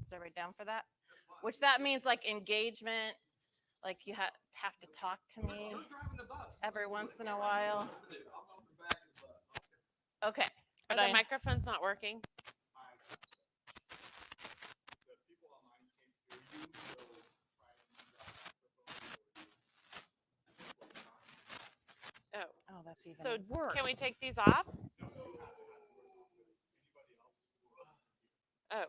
Is everybody down for that? Which that means like engagement, like you have to talk to me every once in a while. Okay. Are the microphones not working? Oh, that's even So worse. can we take these off? Oh.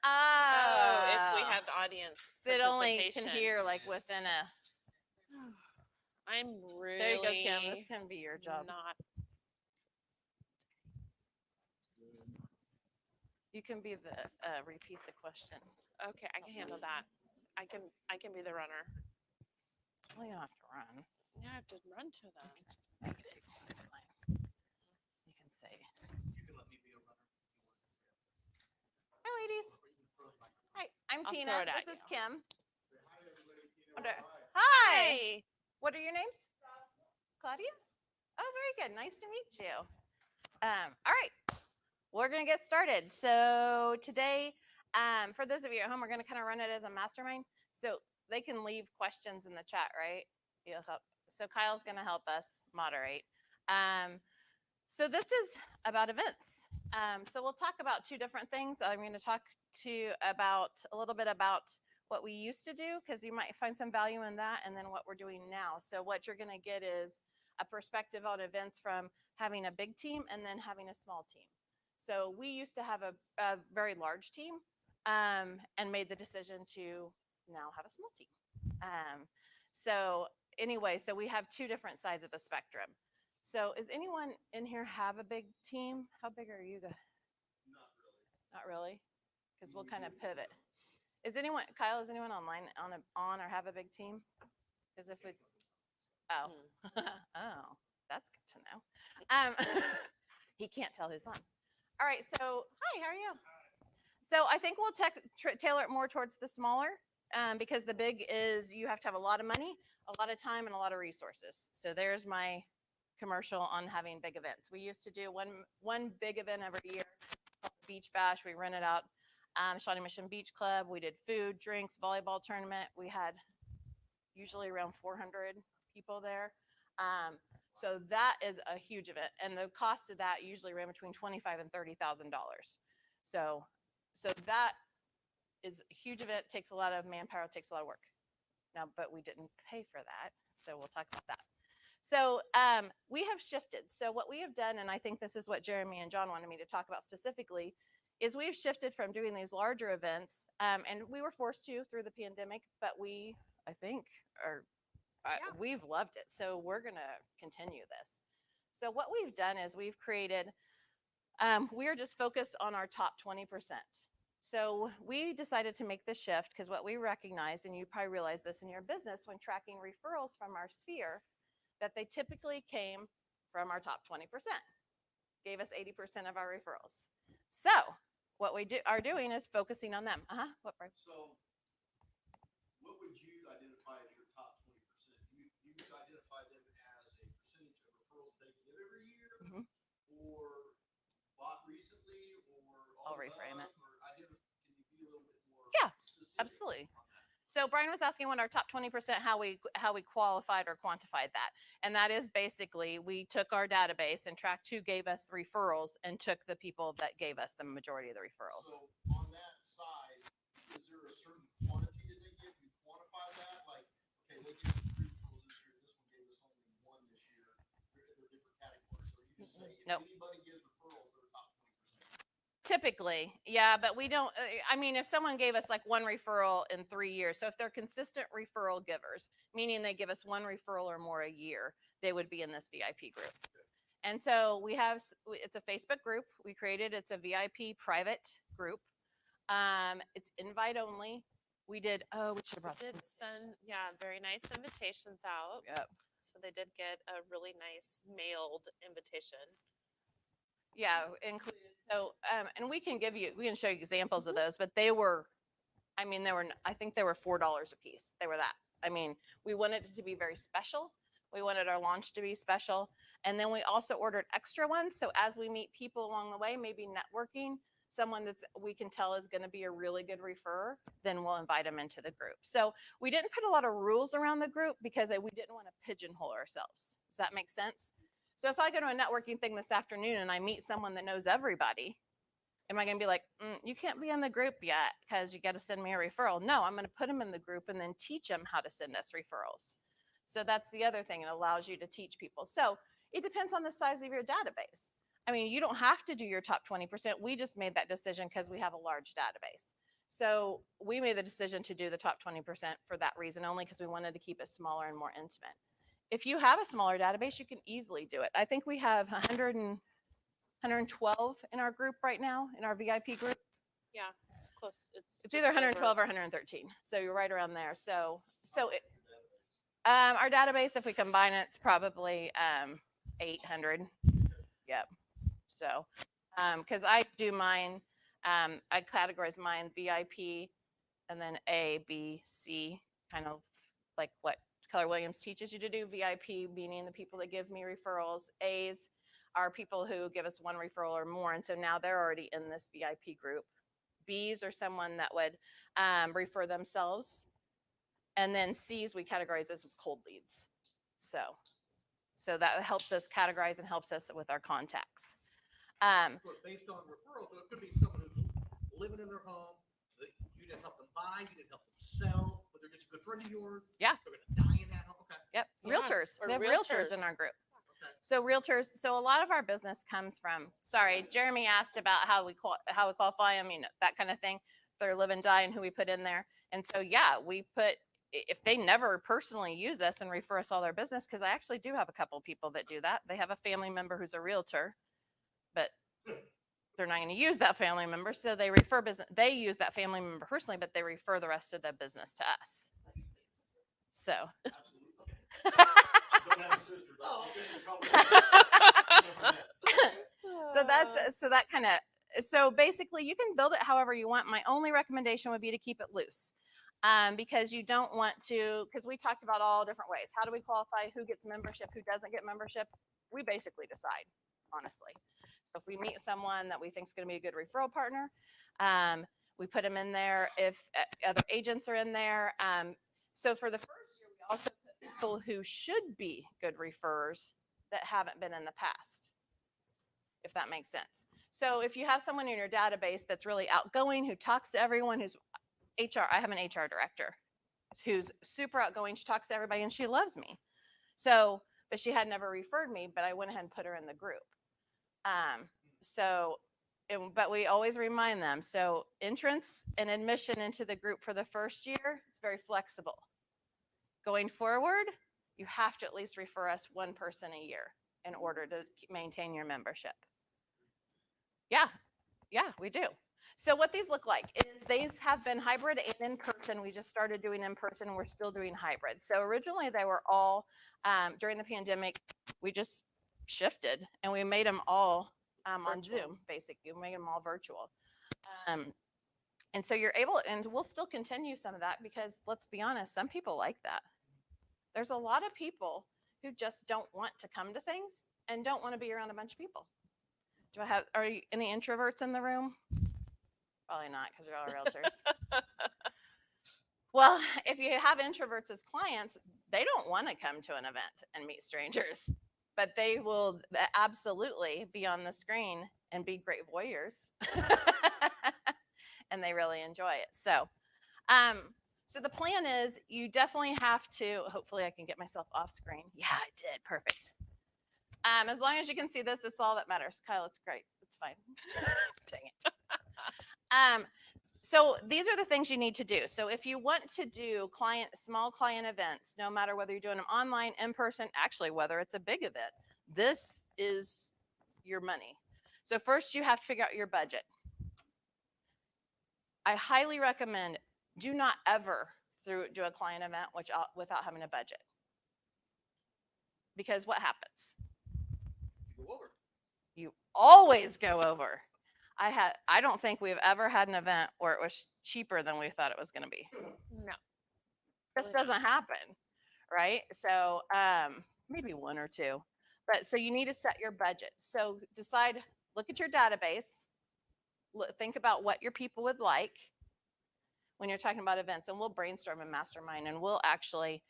Oh, if we have audience so it only participation. can hear like within a. I'm really. There you go, Kim. This can be your job. Not. You can be the repeat the question. Okay, I can handle that. I can be the runner. Well, you don't have to run. Yeah, I have to run to them. That's fine. You can say. You can let me be a runner. Hi, ladies. Hi, I'm I'll Tina. throw it at This is you. Kim. Say hi, everybody. Hi. Hey. What are your names? Claudia. Oh, very good. Nice to meet you. All right. We're going to get started. So today, for those of you at home, we're going to kind of run it as a mastermind. So they can leave questions in the chat, right? So Kyle's going to help us moderate. So this is about events. So we'll talk about two different things. I'm going to talk about a little bit about what we used to do, because you might find some value in that, and then what we're doing now. So what you're going to get is a perspective on events from having a big team and then having a small team. So we used to have a very large team and made the decision to now have a small team. So anyway, so we have two different sides of the spectrum. So is anyone in here have a big team? How big are you guys? Not really, because we'll kind of pivot. Is anyone, Kyle, is anyone online on or have a big team? Because if it, oh, oh, that's good to know. He can't tell who's on. All right, so hi, how are you? So I think we'll tailor it more towards the smaller, because the big is you have to have a lot of money, a lot of time, and a lot of resources. So there's my commercial on having big events. We used to do one big event every year, Beach Bash. We rented out Shawnee Mission Beach Club. We did food, drinks, volleyball tournament. We had usually around 400 people there. So that is a huge event, and the cost of that usually ran between $25,000 and $30,000. So that is a huge event. Takes a lot of manpower. Takes a lot of work. Now, but we didn't pay for that, so we'll talk about that. So we have shifted. So what we have done, and I think this is what Jeremy and John wanted me to talk about specifically, is we've shifted from doing these larger events, and we were forced to through the pandemic, but we, I think, we've loved it. So we're going to continue this. So what we've done is we've created, we're just focused on our top 20%. So we decided to make this shift because what we recognized, and you probably realize this in your business when tracking referrals from our sphere, that they typically came from our top 20%, gave us 80% of our referrals. So what we are doing is focusing on them. What, Brian? So what would you identify as your top 20%? You identify them as a percentage of referrals they give every year, or bought recently, or all I'll reframe it. Or can you be a little bit more specific? Absolutely. So Brian was asking what our top 20%, how we qualified or quantified that. And that is basically, we took our database and tracked who gave us the referrals and took the people that gave us the majority of the referrals. So on that side, is there a certain quantity that they give? You quantify that? Like, okay, they gave us 3 referrals this year. This one gave us only 1 this year. They're different categories. So you just say, if anybody gives referrals, they're top 20%. Typically, yeah, but we don't, I mean, if someone gave us like 1 referral in 3 years, so if they're consistent referral givers, meaning they give us 1 referral or more a year, they would be in this VIP group. And so we have, it's a Facebook group we created. It's a VIP private group. It's invite only. We should have brought Did send, very nice invitations out. Yep. So they did get a really nice mailed invitation. Yeah, included. So, and we can show you examples of those, but they were, I think they were $4 a piece. They were that. I mean, we wanted it to be very special. We wanted our launch to be special. And then we also ordered extra ones. So as we meet people along the way, maybe networking, someone that's we can tell is going to be a really good referrer, then we'll invite them into the group. So we didn't put a lot of rules around the group because we didn't want to pigeonhole ourselves. Does that make sense? So if I go to a networking thing this afternoon and I meet someone that knows everybody, am I going to be like, you can't be in the group yet because you got to send me a referral? No, I'm going to put them in the group and then teach them how to send us referrals. So that's the other thing. It allows you to teach people. So it depends on the size of your database. I mean, you don't have to do your top 20%. We just made that decision because we have a large database. So we made the decision to do the top 20% for that reason only, because we wanted to keep it smaller and more intimate. If you have a smaller database, you can easily do it. I think we have 112 in our group right now, in our VIP group. Yeah, it's close. It's It's either just over- 112 or 113. So you're right around there. Our database, if we combine it, it's probably 800. Yep. So, because I do mine, I categorize mine VIP and then A, B, C, kind of like what Keller Williams teaches you to do. VIP meaning the people that give me referrals. A's are people who give us one referral or more, and so now they're already in this VIP group. B's are someone that would refer themselves, and then C's we categorize as cold leads. So that helps us categorize and helps us with our contacts. But based on referrals, so it could be someone who's living in their home, that you didn't help them buy, you didn't help them sell, but they're just a good friend of yours. Yeah. They're gonna die in that home. Okay. Yep. Yeah, Realtors. or We have realtors in realtors. our group. Okay. So realtors. So a lot of our business comes from. Sorry, Jeremy asked about how we qualify them. You know, that kind of thing. Their live and die and who we put in there. And so yeah, we put if they never personally use us and refer us all their business, because I actually do have a couple people that do that. They have a family member who's a realtor, but they're not going to use that family member, so they refer business. They use that family member personally, but they refer the rest of the business to us. So. Absolutely. Don't have a sister. But Oh, So that kind of so basically you can build it however you want. My only recommendation would be to keep it loose, because you don't want to, because we talked about all different ways. How do we qualify? Who gets membership? Who doesn't get membership? We basically decide, honestly. So if we meet someone that we think is going to be a good referral partner, we put them in there. If other agents are in there, so for the first year, we also put people who should be good referrers that haven't been in the past, if that makes sense. So if you have someone in your database that's really outgoing, who talks to everyone, who's HR, I have an HR director who's super outgoing. She talks to everybody and she loves me. So, but she had never referred me, but I went ahead and put her in the group. But we always remind them. So entrance and admission into the group for the first year, it's very flexible. Going forward, you have to at least refer us one person a year in order to maintain your membership. Yeah, we do. So what these look like is these have been hybrid and in person. We just started doing in person and we're still doing hybrid. So originally they were all, during the pandemic, we just shifted and we made them all on Virtual. Zoom, basically. We made them all virtual. And so you're able, and we'll still continue some of that because let's be honest, some people like that. There's a lot of people who just don't want to come to things and don't want to be around a bunch of people. Are you any introverts in the room? Probably not, because you're all realtors. Well, if you have introverts as clients, they don't want to come to an event and meet strangers, but they will absolutely be on the screen and be great voyeurs. And they really enjoy it. So the plan is you definitely have to, hopefully I can get myself off screen. Yeah, I did. Perfect. As long as you can see this, it's all that matters. Kyle, it's great. It's fine. Dang it. So these are the things you need to do. So if you want to do small client events, no matter whether you're doing them online, in person, actually, whether it's a big event, this is your money. So first you have to figure out your budget. I highly recommend do not ever do a client event without having a budget. Because what happens? You go over. You always go over. I don't think we've ever had an event where it was cheaper than we thought it was going to be. No. This doesn't happen, right? So maybe one or two, But so you need to set your budget. So decide, look at your database, think about what your people would like when you're talking about events, and we'll brainstorm and mastermind, and we'll actually,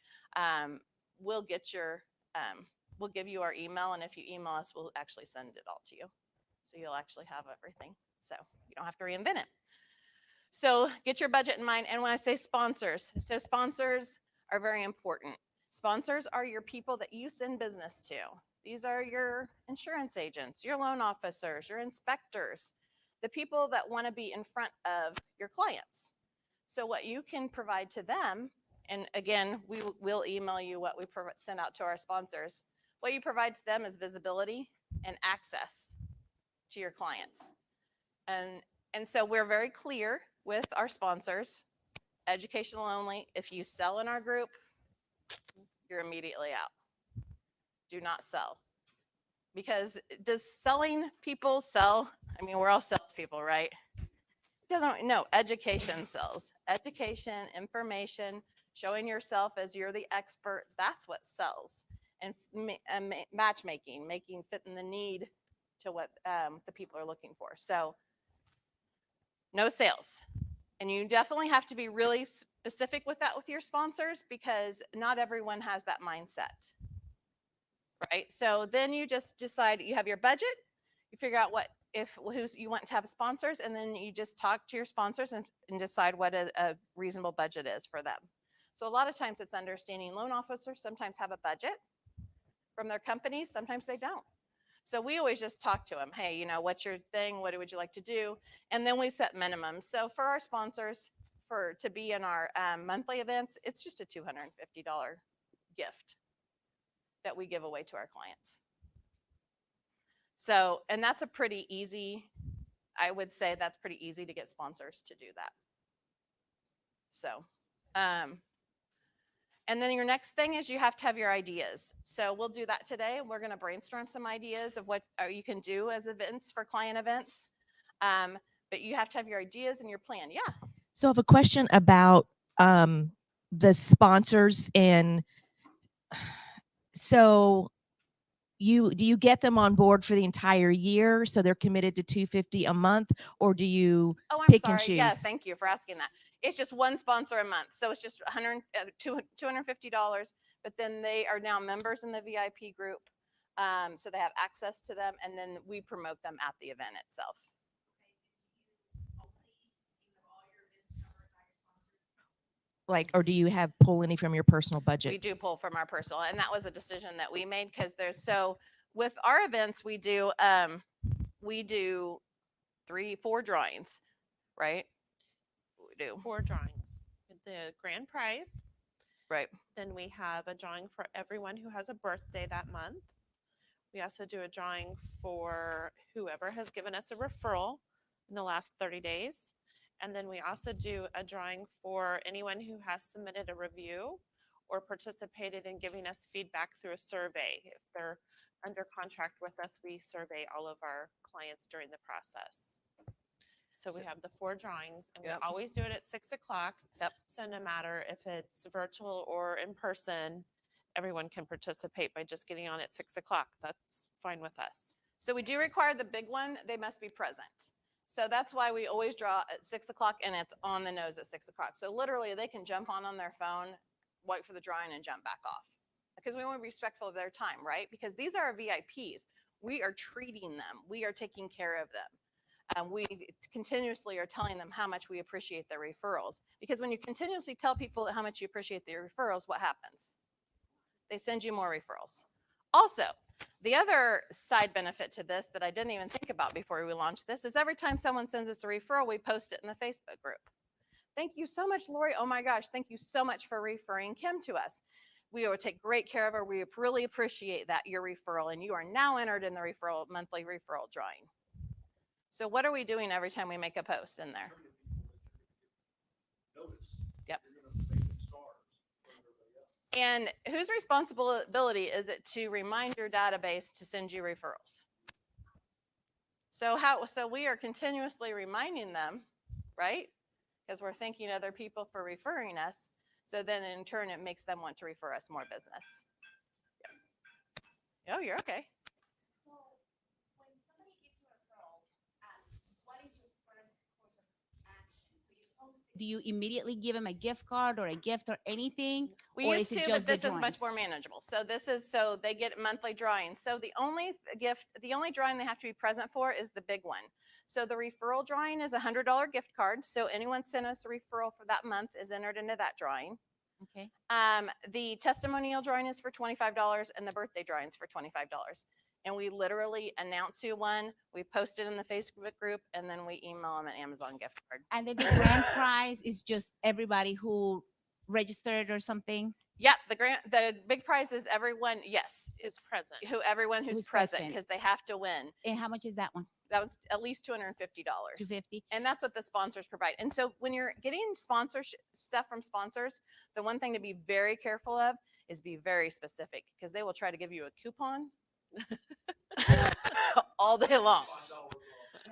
we'll get your, we'll give you our email, and if you email us, we'll actually send it all to you. So you'll actually have everything. So you don't have to reinvent it. So get your budget in mind. And when I say sponsors, so sponsors are very important. Sponsors are your people that you send business to. These are your insurance agents, your loan officers, your inspectors, the people that want to be in front of your clients. So what you can provide to them, and again, we will email you what we send out to our sponsors. What you provide to them is visibility and access to your clients. And so we're very clear with our sponsors, educational only. If you sell in our group, you're immediately out. Do not sell. Because does selling people sell? I mean, we're all salespeople, right? No, education sells. Education, information, showing yourself as you're the expert, that's what sells. And matchmaking, making fit in the need to what the people are looking for. So no sales. And you definitely have to be really specific with that with your sponsors, because not everyone has that mindset. Right? So then you just decide, you have your budget, you figure out who's you want to have sponsors, and then you just talk to your sponsors and decide what a reasonable budget is for them. So a lot of times it's understanding loan officers sometimes have a budget from their companies, sometimes they don't. So we always just talk to them. Hey, you know, what's your thing? What would you like to do? And then we set minimums. So for our sponsors, to be in our monthly events, it's just a $250 gift that we give away to our clients. So, and that's a pretty easy, I would say that's pretty easy to get sponsors to do that. So, and then your next thing is you have to have your ideas. So we'll do that today. We're going to brainstorm some ideas of what you can do as events for client events. But you have to have your ideas and your plan. Yeah. So I have a question about the sponsors. And so do you get them on board for the entire year so they're committed to $250 a month, or do you pick and choose? Yeah, thank you for asking that. It's just one sponsor a month. So it's just $250, but then they are now members in the VIP group. So they have access to them, and then we promote them at the event itself. Like, or do you pull any from your personal budget? We do pull from our personal, and that was a decision that we made, because with our events, we do 4 drawings, right? We do 4 drawings. The grand prize. Right. Then we have a drawing for everyone who has a birthday that month. We also do a drawing for whoever has given us a referral in the last 30 days. And then we also do a drawing for anyone who has submitted a review or participated in giving us feedback through a survey. If they're under contract with us, we survey all of our clients during the process. So we have the 4 drawings, and we always do it at 6 o'clock. Yep. So no matter if it's virtual or in person, everyone can participate by just getting on at 6 o'clock. That's fine with us. So we do require the big one, they must be present. So that's why we always draw at 6 o'clock, and it's on the nose at 6 o'clock. So literally they can jump on their phone, wait for the drawing, and jump back off. Because we want to be respectful of their time, right? Because these are our VIPs. We are treating them. We are taking care of them. We continuously are telling them how much we appreciate their referrals. Because when you continuously tell people how much you appreciate their referrals, what happens? They send you more referrals. Also, the other side benefit to this that I didn't even think about before we launched this is every time someone sends us a referral, we post it in the Facebook group. Thank you so much, Lori. Oh my gosh, thank you so much for referring Kim to us. We will take great care of her. We really appreciate that, your referral, and you are now entered in the monthly referral drawing. So what are we doing every time we make a post in there? Notice. Yep. You're going to make them stars for everybody else. And whose responsibility is it to remind your database to send you referrals? So we are continuously reminding them, right? Because we're thanking other people for referring us. So then in turn, it makes them want to refer us more business. Oh, you're okay. So, when somebody gives you a referral, what is your first course of action? So you post it. Do you immediately give them a gift card or a gift or anything? We Or used is it to, just but the this is much more drawings? manageable. So this is so they get monthly drawings. So the only the only drawing they have to be present for is the big one. So the referral drawing is a $100 gift card. So anyone sent us a referral for that month is entered into that drawing. Okay. The testimonial drawing is for $25 and the birthday drawing is for $25. And we literally announce who won. We post it in the Facebook group and then we email them an Amazon gift card. And then the grand prize is just everybody who registered or something? Yeah, the big prize is everyone. Yes, It's it's present. everyone who's Who's present present. because they have to win. And how much is that one? That was at least $250. 250. And that's what the sponsors provide. And so when you're getting sponsorship stuff from sponsors, the one thing to be very careful of is be very specific because they will try to give you a coupon all day long.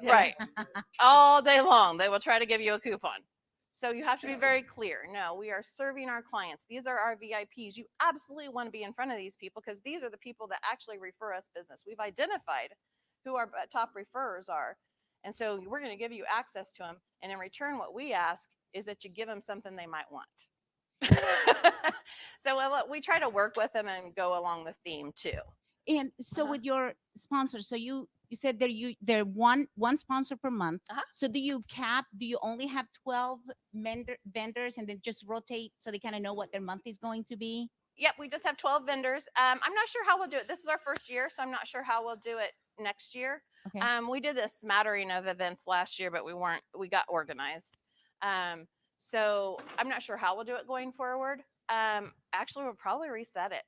Right. All day long. They will try to give you a coupon. So you have to be very clear. No, we are serving our clients. These are our VIPs. You absolutely want to be in front of these people because these are the people that actually refer us business. We've identified who our top referrers are. And so we're going to give you access to them. And in return, what we ask is that you give them something they might want. So we try to work with them and go along the theme too. And so Uh-huh. with your sponsors, so you said they're one sponsor per month. Uh-huh. So do you only have 12 vendors and then just rotate so they kind of know what their month is going to be? Yep, we just have 12 vendors. I'm not sure how we'll do it. This is our first year, so I'm not sure how we'll do it next year. Okay. We did a smattering of events last year, but we got organized. So I'm not sure how we'll do it going forward. Actually, we'll probably reset it.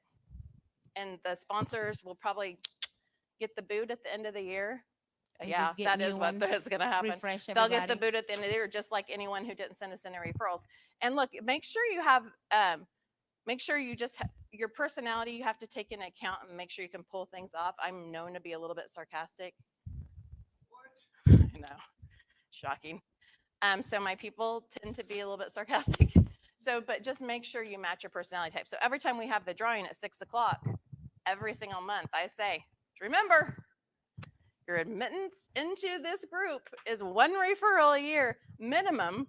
And the sponsors will probably get the boot at the end of the year. And Yeah, just get that new is what ones, is going to happen. Refresh They'll everybody. get the boot at the end of the year, just like anyone who didn't send us any referrals. And look, make sure you have, make sure you just your personality you have to take into account and make sure you can pull things off. I'm known to be a little bit sarcastic. What? I know, shocking. So my people tend to be a little bit sarcastic. So, but just make sure you match your personality type. So every time we have the drawing at 6 o'clock, every single month, I say, remember, your admittance into this group is one referral a year, minimum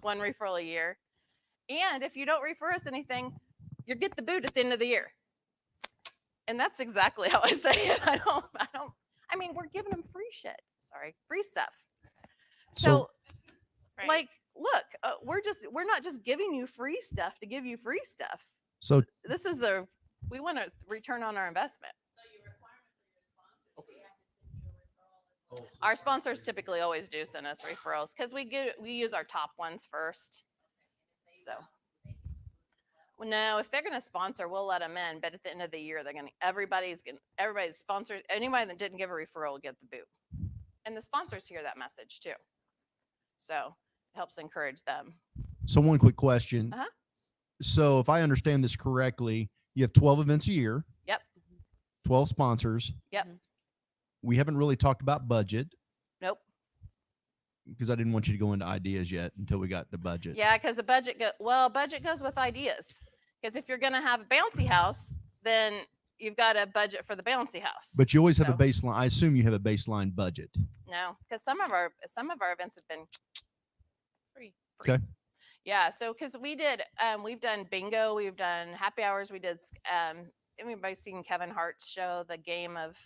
one referral a year. And if you don't refer us anything, you get the boot at the end of the year. And that's exactly how I say it. I mean, we're giving them free shit. Sorry, free stuff. So Right. like, look, we're not just giving you free stuff to give you free stuff. So This is we want a return on our investment. Our sponsors typically always do send us referrals because we use our top ones first. So, well, no, if they're going to sponsor, we'll let them in. But at the end of the year, everybody's sponsors. Anybody that didn't give a referral will get the boot, and the sponsors hear that message too. So it helps encourage them. So one quick question. Uh-huh. So if I understand this correctly, you have 12 events a year. Yep. 12 sponsors. Yep. We haven't really talked about budget Nope. because I didn't want you to go into ideas yet until we got the budget. Yeah, because the budget goes with ideas. Because if you're going to have a bouncy house, then you've got a budget for the bouncy house. But you always have So- a baseline. I assume you have a baseline budget. No, because some of our events have been Free. Okay. Yeah, so because we've done bingo, we've done happy hours, we did everybody's seen Kevin Hart's show, the game of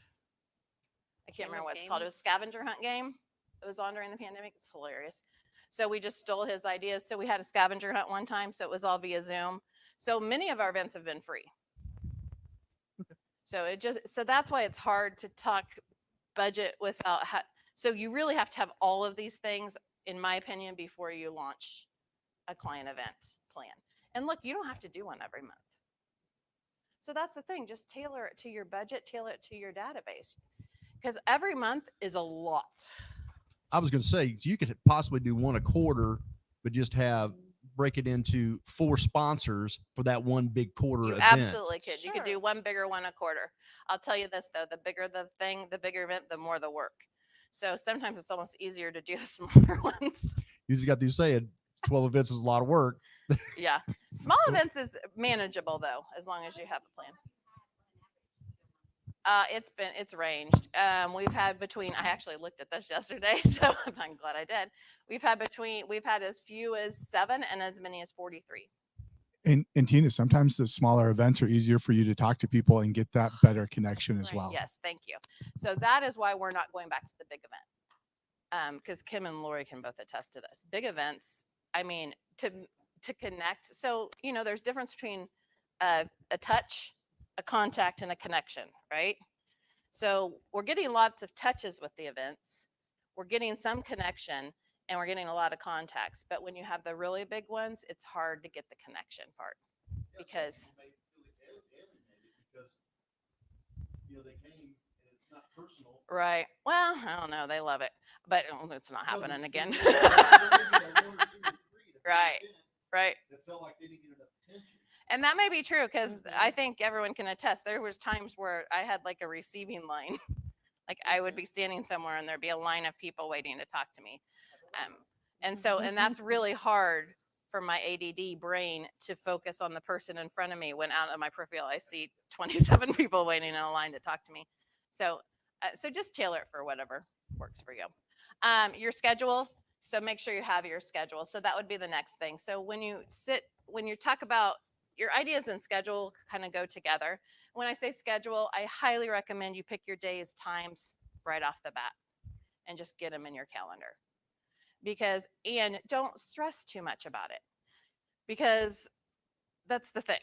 I can't Game remember of what it's called. It was Games? scavenger hunt game. It was on during the pandemic. It's hilarious. So we just stole his ideas. So we had a scavenger hunt one time. So it was all via Zoom. So many of our events have been free. So so that's why it's hard to talk budget without so you really have to have all of these things, in my opinion, before you launch a client event plan. And look, you don't have to do one every month. So that's the thing. Just tailor it to your budget, tailor it to your database. Because every month is a lot. I was going to say, you could possibly do one a quarter, but just break it into 4 sponsors for that one big quarter You event. absolutely could. You could do Sure. one bigger one a quarter. I'll tell you this though, the bigger the thing, the bigger event, the more the work. So sometimes it's almost easier to do the smaller ones. You just got these saying 12 events is a lot of work. Yeah. Small events is manageable though, as long as you have a plan. It's ranged. We've had between, I actually looked at this yesterday, so I'm glad I did. We've had as few as 7 and as many as 43. And Tina, sometimes the smaller events are easier for you to talk to people and get that better connection as Right. well. Yes, thank you. So that is why we're not going back to the big event. Because Kim and Lori can both attest to this. Big events, I mean, to connect. So, there's difference between a touch, a contact, and a connection, right? So we're getting lots of touches with the events. We're getting some connection and we're getting a lot of contacts. But when you have the really big ones, it's hard to get the connection part. Because- Some people may feel alienated because, they came and it's not personal. Right. Well, I don't know. They love it, but it's not No, happening there's again. still- there may be a 1 or 2 or 3 that Right. came in Right. that felt like they didn't get enough attention. And that may be true because I think everyone can attest. There was times where I had like a receiving line. Like I would be standing somewhere and there'd be a line of people waiting to talk to me. And that's really hard for my ADD brain to focus on the person in front of me when out of my peripheral I see 27 people waiting in a line to talk to me. So just tailor it for whatever works for you. Your schedule. So make sure you have your schedule. So that would be the next thing. So when you talk about your ideas and schedule kind of go together. When I say schedule, I highly recommend you pick your days, times right off the bat and just get them in your calendar. And don't stress too much about it because that's the thing.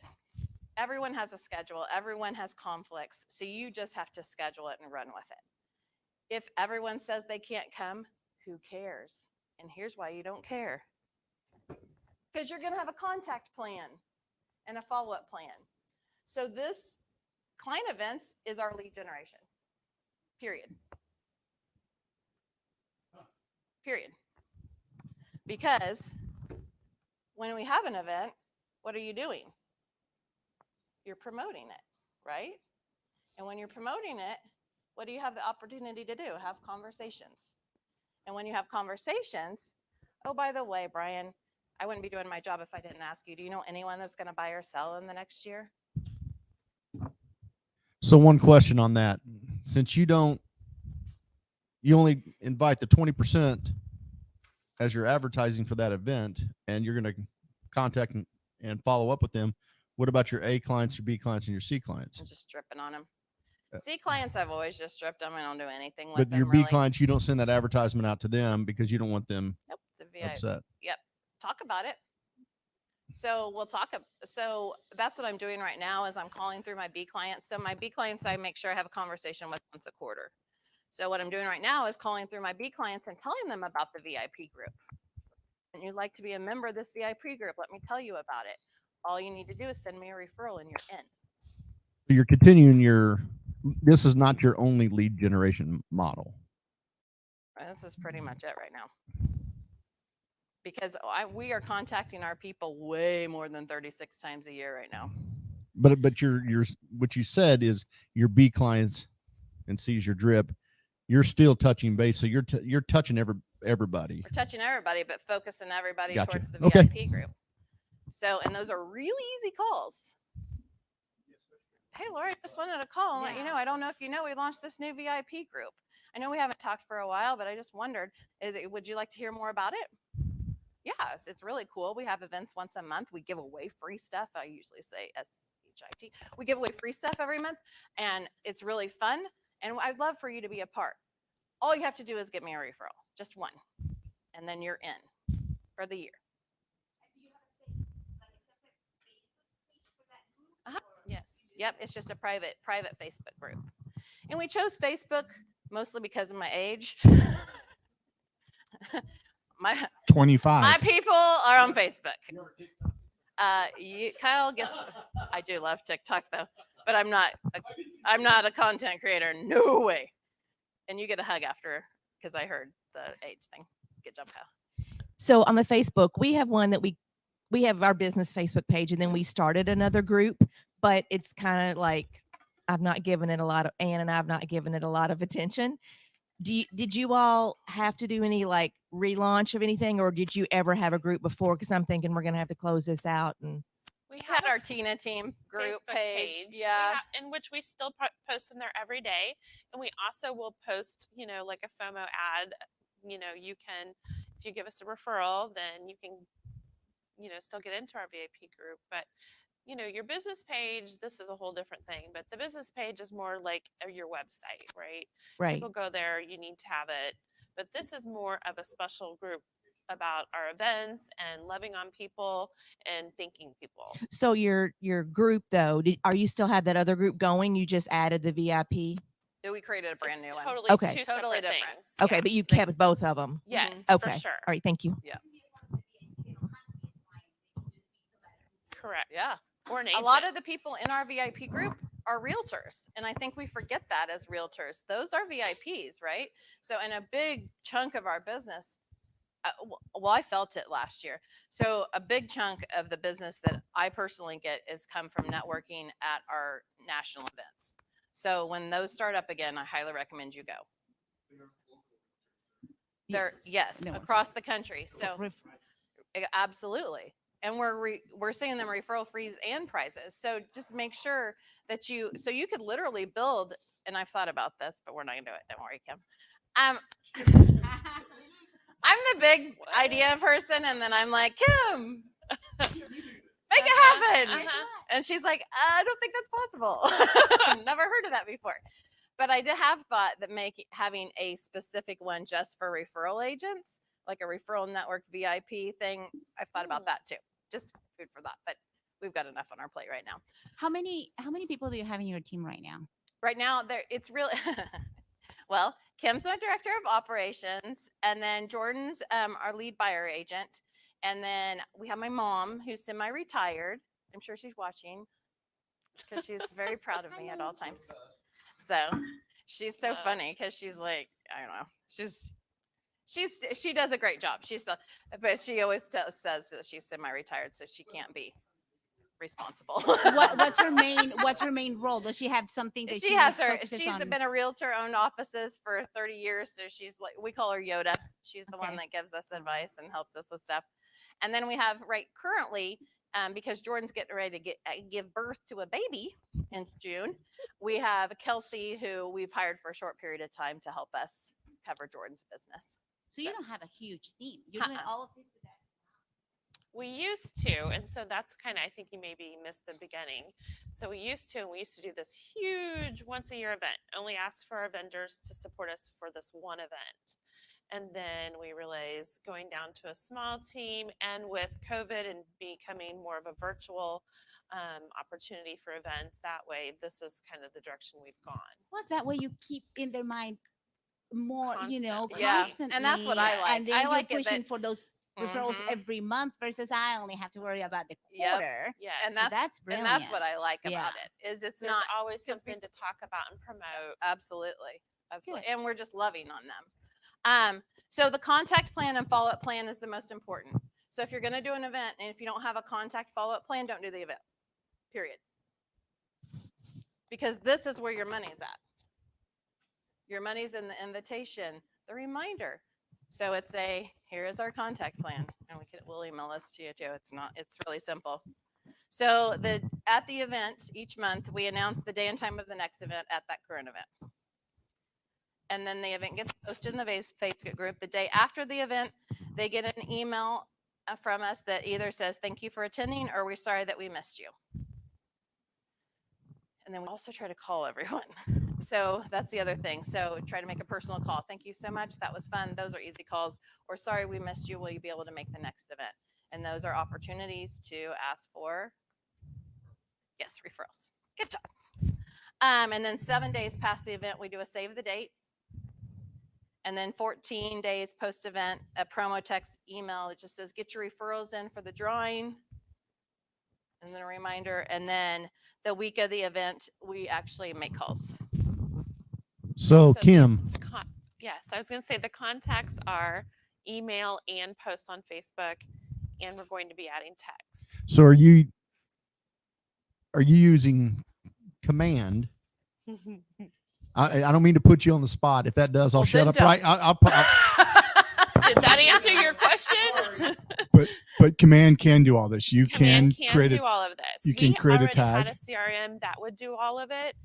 Everyone has a schedule. Everyone has conflicts. So you just have to schedule it and run with it. If everyone says they can't come, who cares? And here's why you don't care. Because you're going to have a contact plan and a follow-up plan. So this client events is our lead generation. Period. Because when we have an event, what are you doing? You're promoting it, right? And when you're promoting it, what do you have the opportunity to do? Have conversations. And when you have conversations, oh, by the way, Brian, I wouldn't be doing my job if I didn't ask you, do you know anyone that's going to buy or sell in the next year? So one question on that, since you only invite the 20% as your advertising for that event, and you're going to contact and follow up with them, what about your A clients, your B clients, and your C clients? I'm just dripping on them. C clients, I've always just dripped them. I don't do anything with But them. your B really. clients, you don't send that advertisement out to them because you don't want them Nope, it's a VIP. upset. Yep, talk about it. So we'll talk. So that's what I'm doing right now is I'm calling through my B clients. So my B clients, I make sure I have a conversation with once a quarter. So what I'm doing right now is calling through my B clients and telling them about the VIP group. And you'd like to be a member of this VIP group, let me tell you about it. All you need to do is send me a referral and you're in. You're continuing this is not your only lead generation model. This is pretty much it right now. Because we are contacting our people way more than 36 times a year right now. But what you said is your B clients and C's your drip. You're still touching base, so you're touching everybody. We're touching everybody, but focusing everybody Gotcha. towards the Okay. VIP group. So, and those are really easy calls. Hey, Lori, just wanted to call and let you know. I don't know if you know, we launched this new VIP group. I know we haven't talked for a while, but I just wondered, would you like to hear more about it? Yes, it's really cool. We have events once a month. We give away free stuff. I usually say SHIT. We give away free stuff every month, and it's really fun. And I'd love for you to be a part. All you have to do is get me a referral, just one, and then you're in for the year. Do you have like a separate Facebook page for that group? Uh-huh. or- Yes. Yep. It's just a private Facebook group. And we chose Facebook mostly because of my age. my 25. people are on Facebook. You're a TikTok. Kyle gets, I do love TikTok though, but I'm not a content creator. No way. And you get a hug after because I heard the age thing. Good job, Kyle. So on the Facebook, we have one that we have our business Facebook page, and then we started another group, but it's kind of like I've not given it a lot of Ann and I've not given it a lot of attention. Did you all have to do any like relaunch of anything, or did you ever have a group before? Because I'm thinking we're gonna have to close this out. And We had have our a Tina team group Facebook page. We Yeah. in which we still post in there every day, and we also will post, like a FOMO ad. You can, if you give us a referral, then you can, still get into our VIP group. But your business page, this is a whole different thing. But the business page is more like your website, right? Right. People go there, you need to have it. But this is more of a special group about our events and loving on people and thanking people. So your group though, are you still have that other group going? You just added the VIP. We created a brand It's new one. totally Okay. two Totally separate different. things. Okay, Yeah. but you They- kept both of them. Yes, Okay. for sure. All right. Thank you. Correct. Yeah. Or an A agent. lot of the people in our VIP group are realtors. And I think we forget that as realtors. Those are VIPs, right? So, and a big chunk of our business, well, I felt it last year. So, a big chunk of the business that I personally get is come from networking at our national events. So, when those start up again, I highly recommend you go. They're, yes, No. across the country. So, Ref- absolutely. And we're seeing them referral fees and prizes. So just make sure that you could literally build, and I've thought about this, but we're not gonna do it. Don't worry, Kim. I'm the big idea person, and then I'm like, Kim, make it happen. And she's like, I don't think that's possible. I've never heard of that before. But I did have thought that having a specific one just for referral agents, like a referral network VIP thing, I've thought about that too. Just food for thought. But we've got enough on our plate right now. How many people do you have in your team right now? Right now, it's really well. Kim's my director of operations, and then Jordan's our lead buyer agent, and then we have my mom who's semi-retired. I'm sure she's watching because she's very proud of me at all times. So she's so funny because she's like, I don't know, she does a great job. But she always says that she's semi-retired, so she can't be responsible. What's her main role? Does she have something that She has her. focuses She's on? been a realtor, owned offices for 30 years, so she's like, we call her Yoda. She's the one Okay. that gives us advice and helps us with stuff. And then we have currently, because Jordan's getting ready to give birth to a baby in June, we have Kelsey, who we've hired for a short period of time to help us cover Jordan's business. So you don't have a huge team. You're doing all of this today. We used to, and so that's kind of, I think you maybe missed the beginning. So we used to do this huge once a year event, only ask for our vendors to support us for this one event. And then we realized going down to a small team, and with COVID and becoming more of a virtual opportunity for events, that way, this is kind of the direction we've gone. Plus, that way you keep in their mind more, Constantly. Yeah, constantly. and that's what I like. And then I you're like it pushing that- for those referrals Mhm. every month versus I only have to worry about the Yep. quarter. Yes. And So that's and that's brilliant. what I like Yeah. about it is it's There's not always 'cause something to talk about and promote. absolutely. And we're just loving on them. So the contact plan and follow-up plan is the most important. So if you're going to do an event and if you don't have a contact follow-up plan, don't do the event. Period. Because this is where your money's at. Your money's in the invitation, the reminder. So it's here is our contact plan, and we'll email this to you too. It's really simple. So at the event each month, we announce the day and time of the next event at that current event. And then the event gets posted in the Facebook group. The day after the event, they get an email from us that either says, thank you for attending, or we're sorry that we missed you. And then we also try to call everyone. So that's the other thing. So try to make a personal call. Thank you so much. That was fun. Those are easy calls. Or sorry, we missed you. Will you be able to make the next event? And those are opportunities to ask for, yes, referrals. Good job. And then 7 days past the event, we do a save the date. And then 14 days post-event, a promo text email. It just says, get your referrals in for the drawing. And then a reminder. And then the week of the event, we actually make calls. So, So Kim, Yes, I was going to say the contacts are email and post on Facebook, and we're going to be adding text. so are you using command? I don't mean to put you on the spot. If that does, I'll Well, shut then up. Right. don't. I'll Did that answer your question? but but command can do all this. You Command can can create do a, all of this. you can We create a already had tag. a CRM that would do all of it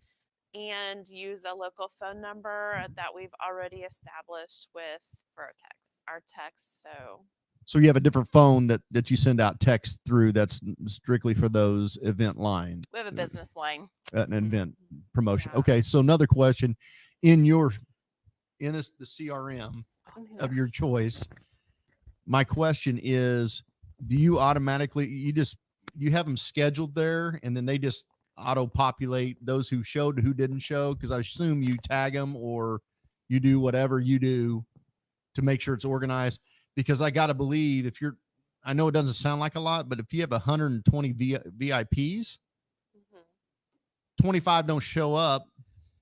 and use a local phone number that we've already established with For our text. our text. So you have a different phone that you send out text through that's strictly for those event line, We have a business line. an event promotion. Yeah. Okay. So another question in the CRM of your choice, my question is, do you automatically, you have them scheduled there and then they just auto populate those who showed, who didn't show? Cause I assume you tag them or you do whatever you do to make sure it's organized. Because I got to believe I know it doesn't sound like a lot, but if you have 120 VIPs, 25 don't show up,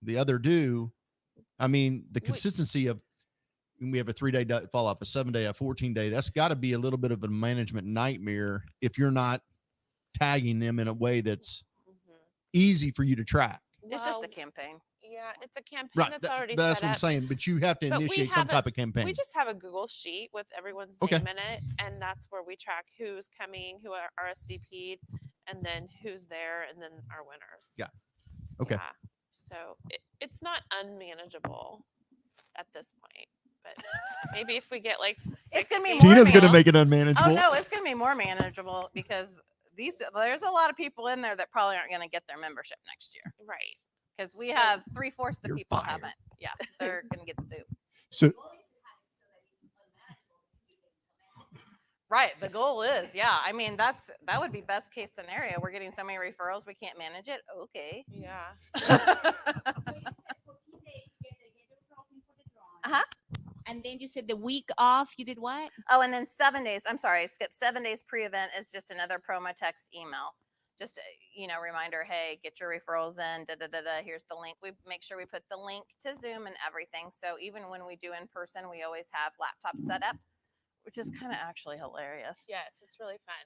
the other do. I mean, the consistency of, we have a 3-day follow up, a 7-day, a 14-day. That's got to be a little bit of a management nightmare if you're not tagging them in a way that's easy for you to track. It's just a campaign. Yeah, it's a campaign Right. that's already That's set what I'm up. saying. But you have to But we initiate some have type of campaign. We just have a Google sheet with everyone's Okay. name in it, and that's where we track who's coming, who are RSVP'd, and then who's there, and then our winners. Yeah. Okay. Yeah. So it's not unmanageable at this point, but maybe if we get like 60, It's gonna be more Tina's going to manageable. make it unmanageable. Oh no, it's gonna be more manageable because there's a lot of people in there that probably aren't gonna get their membership next year right. because we So- have 3/4 of the You're people fired. haven't. Yeah, they're gonna get the boot. So Right. The goal is, yeah. I mean, that would be best case scenario. We're getting so many referrals, we can't manage it. Okay. Yeah. Uh-huh. And then you said the week off, you did what? Oh, and then 7 days. I'm sorry, I skipped 7 days pre-event is just another promo text email. Just reminder. Hey, get your referrals in. Da da da da. Here's the link. We make sure we put the link to Zoom and everything. So even when we do in person, we always have laptops set up, which is kind of actually hilarious. Yes, it's really fun.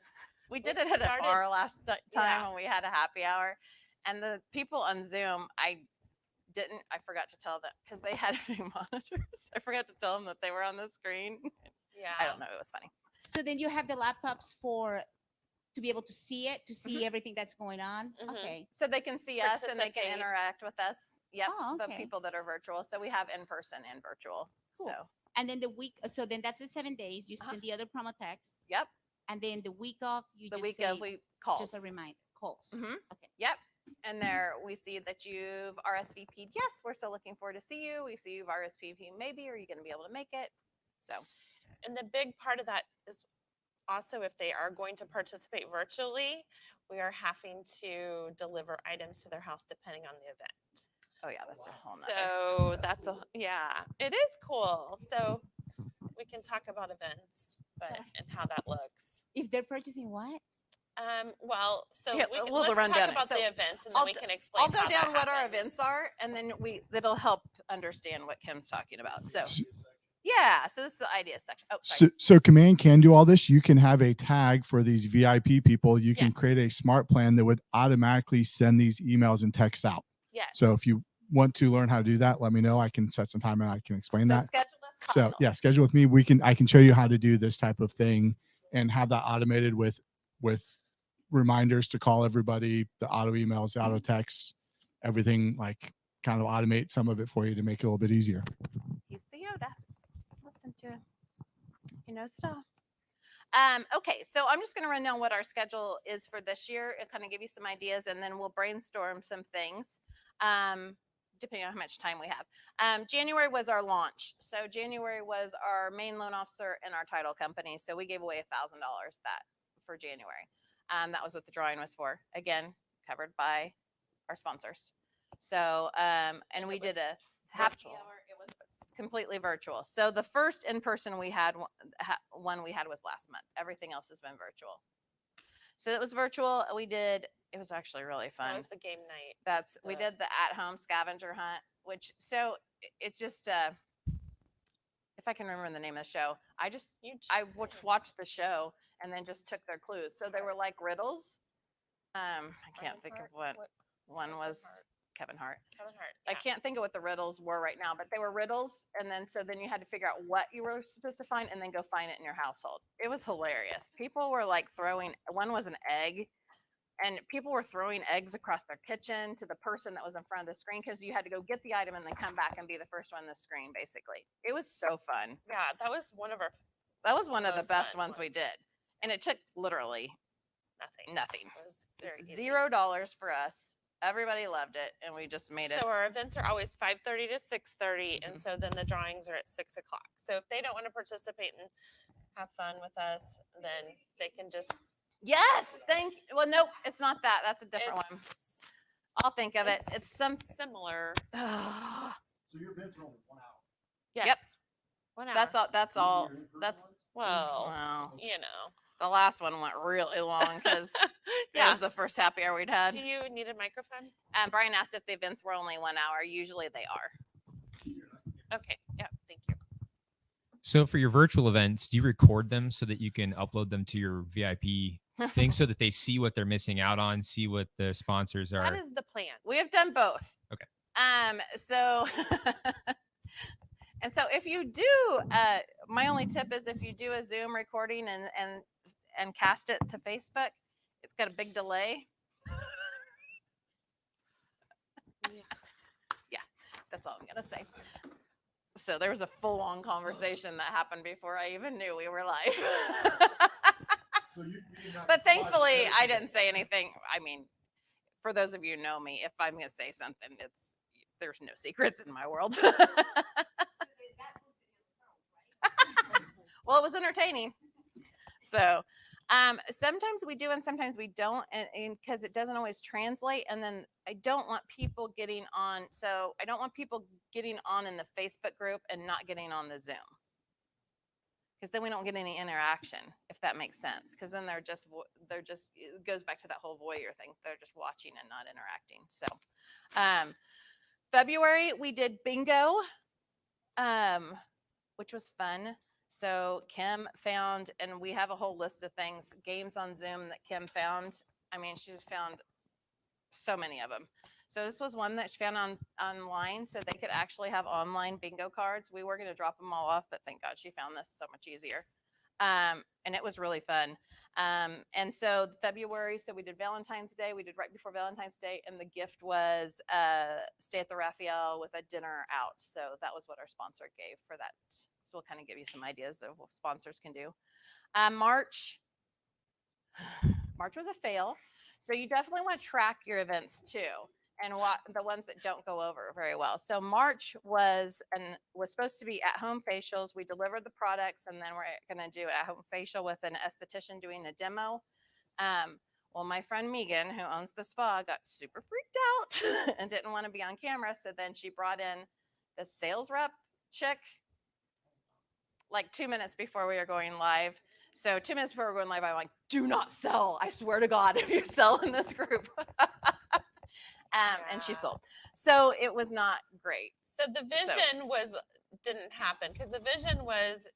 We We did it at a started- bar last time Yeah. when we had a happy hour, and the people on Zoom, I forgot to tell them because they had big monitors. I forgot to tell them that they were on the screen. Yeah. I don't know. It was funny. So then you have the laptops to be able to see it, to see everything that's going on. Mhm. Okay. So they can see us and they can Participate. interact with us. Yep, Oh, the okay. people that are virtual. So we have in person and virtual. Cool. So And then the week, so then that's the 7 days. You Uh-huh. send the other promo text, yep, and then the week off, you the just week say, of we calls. just a reminder, calls. Mhm. Okay. Yep. And there we see that you've RSVP'd. Yes, we're still looking forward to see you. We see you've RSVP'd. Maybe are you going to be able to make it? So And the big part of that is also if they are going to participate virtually, we are having to deliver items to their house depending on the event. oh yeah, that's a whole nother. So that's it is cool. So we can talk about events, but and how that looks. If they're purchasing what? Well, so Yeah, we can, we'll let's run talk down it. about So the events and then I'll we d- can explain. I'll go how that down what our happens. events are, and then that'll help understand what Kim's talking about. So S- yeah, so this is the idea section. Oh, sorry. so command can do all this. You can have a tag for these VIP people. You can create Yes. a smart plan that would automatically send these emails and texts out. Yes. So if you want to learn how to do that, let me know. I can set some time and I can explain So that. schedule with So Kyle. yeah, schedule with me. I can show you how to do this type of thing and have that automated with reminders to call everybody, the auto emails, the auto texts, everything, like kind of automate some of it for you to make it a little bit easier. He's the Yoda. Listen to him. He knows it all. Okay, so I'm just going to run down what our schedule is for this year and kind of give you some ideas, and then we'll brainstorm some things, depending on how much time we have. January was our launch. So January was our main loan officer and our title company. So we gave away $1,000 for January. That was what the drawing was for. Again, covered by our sponsors. So, and we did a happy hour. It was completely virtual. So the first in-person one we had was last month. Everything else has been virtual. So it was virtual. It was actually really fun. That was the game night. We the- did the at-home scavenger hunt, it's just if I can remember the name of the show, I watched the show and then just took their clues. So they were like riddles. I can't think of what one Something was. hard. Kevin Hart. Kevin Hart. I Yeah. can't think of what the riddles were right now, but they were riddles. And then so then you had to figure out what you were supposed to find and then go find it in your household. It was hilarious. People were like one was an egg, and people were throwing eggs across their kitchen to the person that was in front of the screen because you had to go get the item and then come back and be the first one on the screen, basically. It was so fun. Yeah, that was one of our That was one of the most best fun ones we ones. did. And it took literally nothing. nothing. It was It's very easy. $0 for us. Everybody loved it, and we just made it. So our events are always 5:30 to 6:30, Mhm. and so then the drawings are at 6 o'clock. So if they don't want to participate and have fun with us, then they can just. Yes, well, nope, it's not that. That's a different one. It's, I'll think of it. It's some. similar. So your events are only 1 hour. Yes. 1 hour. That's all. That's These are all. your in-person That's ones? Well, wow. you know. The last one went really long because it Yeah. was the first happy hour we'd had. Do you need a microphone? Brian asked if the events were only 1 hour. Usually they are. Okay. Yeah. Thank you. So for your virtual events, do you record them so that you can upload them to your VIP thing so that they see what they're missing out on, see what the sponsors are? That is the plan. We have done both. Okay. So and so if you do, my only tip is if you do a Zoom recording and cast it to Facebook, it's got a big delay. Yeah, that's all I'm gonna say. So there was a full-on conversation that happened before I even knew we were live. So you did not But provide thankfully, credit I for didn't that. say anything. I mean, for those of you who know me, if I'm going to say something, there's no secrets in my world. Well, it was entertaining. So, sometimes we do and sometimes we don't, and because it doesn't always translate. And then I don't want people getting on. So I don't want people getting on in the Facebook group and not getting on the Zoom. Because then we don't get any interaction, if that makes sense. Because then they're just it goes back to that whole voyeur thing. They're just watching and not interacting. So, February we did bingo, which was fun. So Kim found, and we have a whole list of things, games on Zoom that Kim found. I mean, she's found so many of them. So this was one that she found online, so they could actually have online bingo cards. We were going to drop them all off, but thank God she found this so much easier. And it was really fun. And so February, so we did Valentine's Day. We did right before Valentine's Day, and the gift was stay at the Raphael with a dinner out. So that was what our sponsor gave for that. So we'll kind of give you some ideas of what sponsors can do. March was a fail. So you definitely want to track your events too, and what the ones that don't go over very well. So March was supposed to be at-home facials. We delivered the products, and then we're going to do an at-home facial with an esthetician doing a demo. Well, my friend Megan, who owns the spa, got super freaked out and didn't want to be on camera. So then she brought in the sales rep chick like 2 minutes before we were going live. So 2 minutes before we're going live, I'm like, do not sell. I swear to God, if you sell in this group. And she Yeah. sold. So it was not great. So the vision didn't happen because the vision was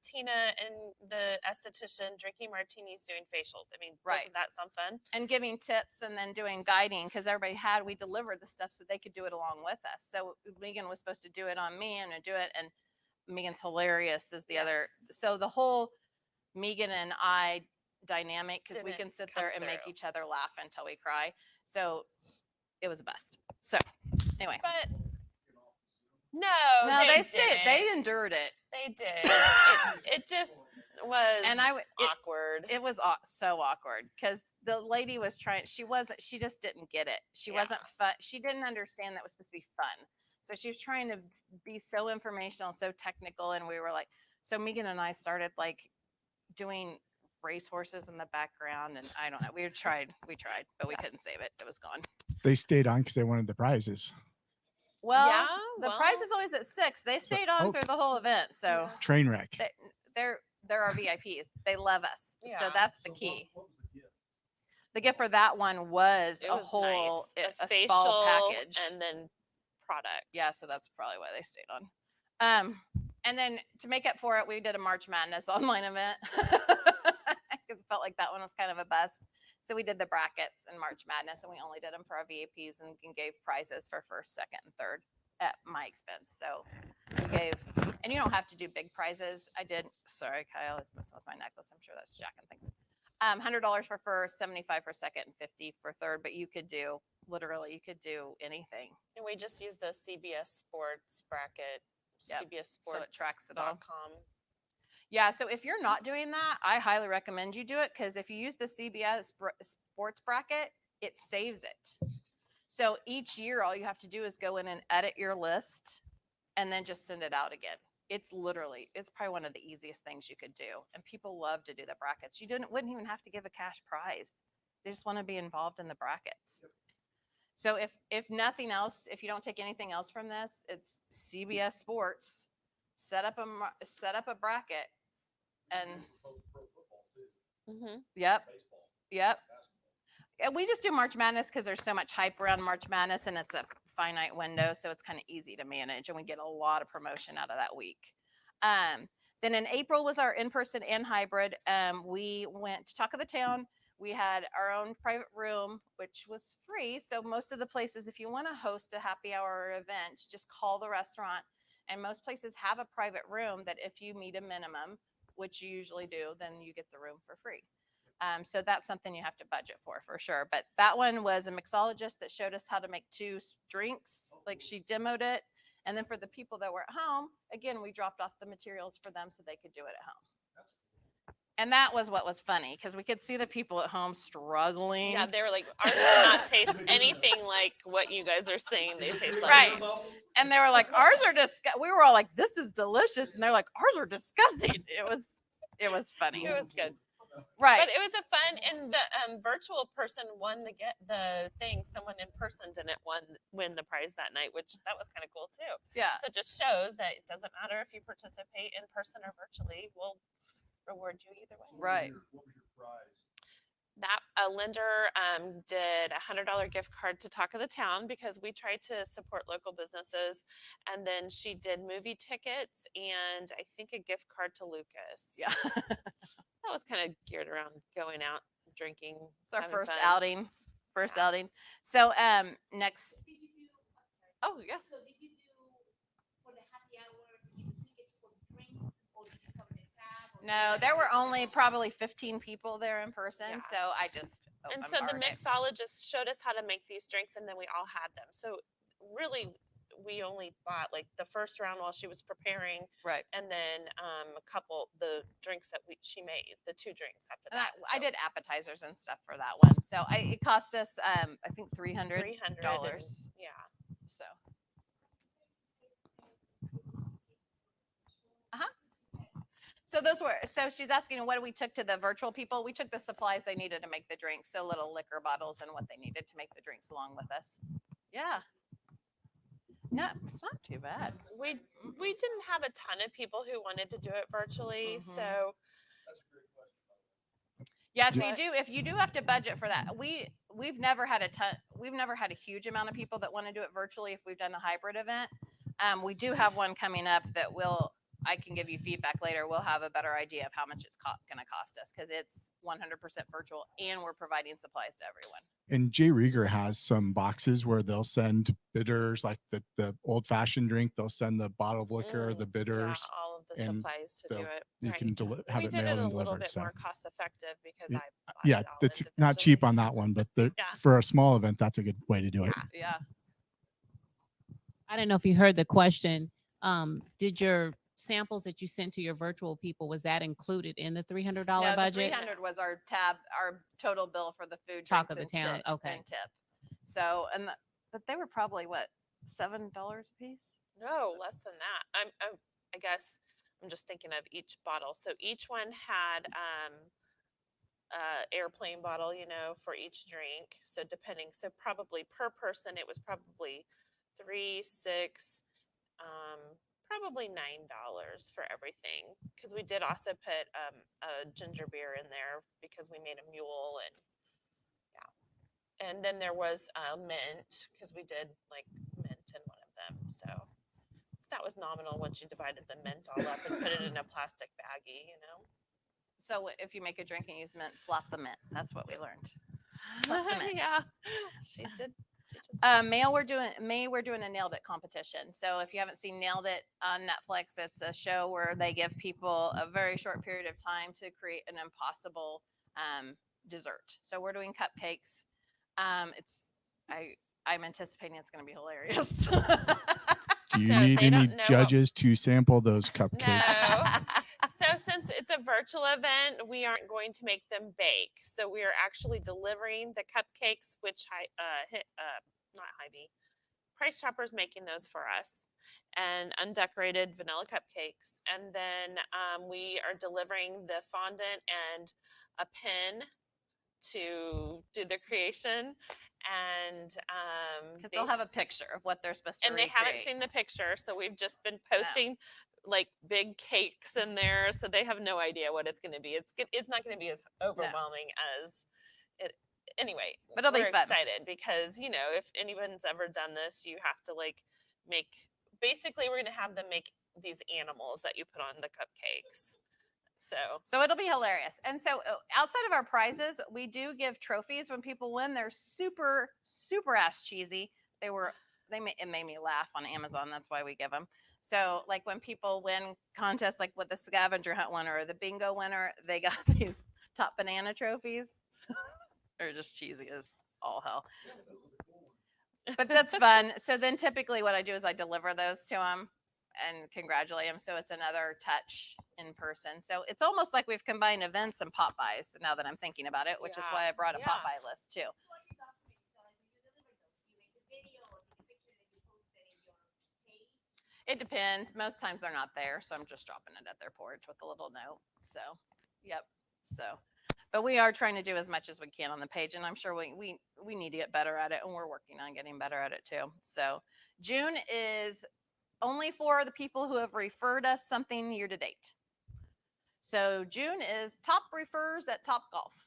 Tina and the esthetician drinking martinis, doing facials. I mean, Right. doesn't that sound fun? And giving tips and then doing guiding because we delivered the stuff so they could do it along with us. So Megan was supposed to do it on me and do it. And Megan's hilarious is the other. Yes. So the whole Megan and I dynamic, because we Didn't can sit come there and make through. each other laugh until we cry. So it was a bust. So anyway. But no, They stayed. didn't. They endured it. They did. It just was And awkward. it was so awkward because the lady was trying. She just didn't get it. She Yeah. wasn't fun. She didn't understand that it was supposed to be fun. So she was trying to be so informational, so technical, and we were like, so Megan and I started like doing racehorses in the background, and I don't know. We tried, but we couldn't save it. It was gone. They stayed on because they wanted the prizes. Well, Yeah, the well, prize is always at 6. They stayed on oh. through the whole event, so Yeah. Train wreck. they're our VIPs. They love us, so Yeah. that's the So key. what was the gift? The gift for that one was It a was whole nice. a facial spa package. and then products. Yeah, so that's probably why they stayed on. And then to make up for it, we did a March Madness online event because it felt like that one was kind of a bust. So we did the brackets in March Madness, and we only did them for our VIPs and gave prizes for first, second, and third at my expense. So we gave, and you don't have to do big prizes. I did. Sorry, Kyle is messing with my necklace. I'm sure that's jacking things. $100 for first, 75 for second, and 50 for third. But you could do literally, you could do anything. And we just use the CBS Sports bracket, Yep. So it tracks it all. CBSSports.com. Yeah, so if you're not doing that, I highly recommend you do it because if you use the CBS sports bracket, it saves it. So each year, all you have to do is go in and edit your list and then just send it out again. It's probably one of the easiest things you could do. And people love to do the brackets. You wouldn't even have to give a cash prize. They just want to be involved in the brackets. So if nothing else, if you don't take anything else from this, it's CBS Sports, set up a bracket. And Pro football too, Mm-hmm. yep, baseball, yep. basketball. And we just do March Madness because there's so much hype around March Madness and it's a finite window, so it's kind of easy to manage, and we get a lot of promotion out of that week. Then in April was our in-person and hybrid. We went to Talk of the Town. We had our own private room, which was free. So most of the places, if you want to host a happy hour event, just call the restaurant. And most places have a private room that if you meet a minimum, which you usually do, then you get the room for free. So that's something you have to budget for sure. But that one was a mixologist that showed us how to make 2 drinks. Like she demoed it. And then for the people that were at home, again, we dropped off the materials for them so they could do it at home. And that was what was funny because we could see the people at home struggling. Yeah, they were like, ours did not taste anything like what you guys are saying they taste like. Right. And they were like, ours are disgusting. We were all like, this is delicious. And they're like, ours are disgusting. It was funny. It was good. Right. But it was a fun, and the virtual person won the thing. Someone in person didn't win the prize that night, which that was kind of cool too. Yeah. So it just shows that it doesn't matter if you participate in person or virtually. We'll reward you either way. Right. What was your prize? That a lender did $100 gift card to Talk of the Town because we tried to support local businesses, and then she did movie tickets and I think a gift card to Lucas. Yeah. That was kind of geared around going out, drinking. It's our having first fun. outing. Yeah. Outing. So next. Did you do? I'm sorry. Oh yeah. So did you do for the happy hour? Did you do tickets for drinks, or did you cover the tab? Or No, there were only probably 15 people there in person, Yeah. so I just. And so the opened it. mixologist showed us how to make these drinks, and then we all had them. So really, we only bought like the first round while she was preparing, Right. and then the drinks that she made, the 2 drinks after And that. I So did appetizers and stuff for that one, so it cost us I think $300. $300. Yeah. So So those were, so she's asking what we took to the virtual people. We took the supplies they needed to make the drinks. So little liquor bottles and what they needed to make the drinks along with us. Yeah. No, it's not too bad. We didn't have a ton of people who wanted to do it virtually, Mhm. so That's a great question, by the way. Yeah, so But- if you do have to budget for that. We've never had a huge amount of people that want to do it virtually if we've done a hybrid event. We do have one coming up that I can give you feedback later. We'll have a better idea of how much it's going to cost us because it's 100% virtual and we're providing supplies to everyone. And Jay Rieger has some boxes where they'll send bitters, like the old fashioned drink. They'll send the bottle of liquor, the yeah, bitters. all of the and supplies to so do it. You right. can have We it did mailed it a and little delivered. bit So more cost effective because Yeah, I bought yeah, it all it's not cheap individually. on that one, but Yeah. for a small event, that's a good way to do it. Yeah. I don't know if you heard the question. Did your samples that you sent to your virtual people, was that included in the $300 No, the budget? 300 was our total bill for the food, Talk drinks, of the town, okay. and tip. So, but they were probably what, $7 a piece? No, less than that. I guess I'm just thinking of each bottle. So each one had airplane bottle, for each drink. So probably per person, it was probably $3, $6, probably $9 for everything. Because we did also put a ginger beer in there because we made a mule and then there was mint because we did like mint in one of them. So that was nominal once you divided the mint all up and put it in a plastic baggie. So if you make a drink and use mint, slap the mint. That's what we learned. Supplement. Yeah, she did. teach us. May we're doing a Nailed It competition. So if you haven't seen Nailed It on Netflix, it's a show where they give people a very short period of time to create an impossible dessert. So we're doing cupcakes. I'm anticipating it's going to be hilarious. Do you So need they any don't know what- judges to sample those cupcakes? No. So since it's a virtual event, we aren't going to make them bake. So we are actually delivering the cupcakes, which not Hy-Vee, Price Chopper's making those for us, and undecorated vanilla cupcakes. And then we are delivering the fondant and a pin to do the creation. And Because they'll have a picture of what they're supposed to and they haven't recreate. seen the picture, so we've just been posting like big cakes in there, so they have no idea what it's going to be. It's not going to be as overwhelming as it. Anyway, But it'll be we're fun. excited because if anyone's ever done this, you have to like make. Basically, we're going to have them make these animals that you put on the cupcakes. So it'll be hilarious. And so outside of our prizes, we do give trophies when people win. They're super, super ass cheesy. It made me laugh on Amazon. That's why we give them. So like when people win contests, like with the scavenger hunt winner or the bingo winner, they got these top banana trophies. They're just cheesy as all hell. But that's fun. So then typically what I do is I deliver those to them and congratulate them. So it's another touch in person. So it's almost like we've combined events and pop buys now that I'm thinking about it, which is Yeah. why I brought a pop Yeah. buy list too. So what are you documenting? So like when you deliver those, do you make a video or take a picture that you post it in your page? It depends. Most times they're not there. So I'm just dropping it at their porch with a little note. So, yep. So, but we are trying to do as much as we can on the page. And I'm sure we need to get better at it. And we're working on getting better at it too. So June is only for the people who have referred us something year to date. So June is top refers at Top Golf.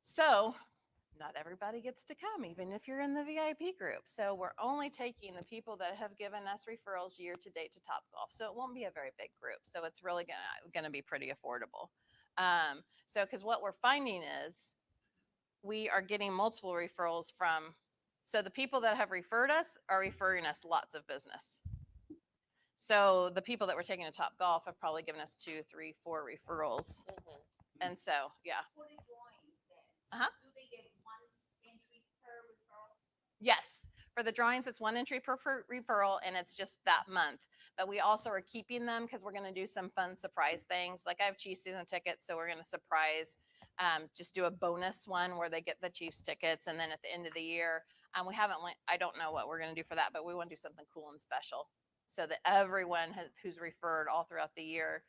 So not everybody gets to come, even if you're in the VIP group. So we're only taking the people that have given us referrals year to date to Top Golf. So it won't be a very big group. So it's really gonna be pretty affordable. So because what we're finding is we are getting multiple referrals from. So the people that have referred us are referring us lots of business. So the people that were taking to Top Golf have probably given us 2, 3, 4 referrals. Mhm. And so, yeah. For the drawings then, Uh-huh. do they get one entry per referral? Yes. For the drawings, it's 1 entry per referral, and it's just that month. But we also are keeping them because we're going to do some fun surprise things. Like I have Chiefs season tickets, so we're going to surprise, just do a bonus one where they get the Chiefs tickets, and then at the end of the year, I don't know what we're going to do for that, but we want to do something cool and special so that everyone who's referred all throughout the year,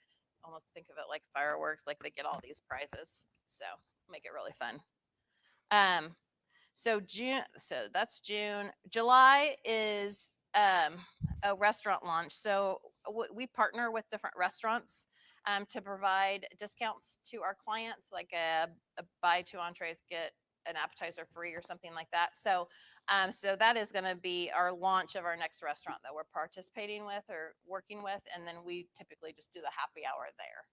almost think of it like fireworks, like they get all these prizes. So make it really fun. So that's June. July is a restaurant launch. So we partner with different restaurants to provide discounts to our clients, like a buy 2 entrees, get an appetizer free or something like that. So so that is going to be our launch of our next restaurant that we're participating with or working with. And then we typically just do the happy hour there.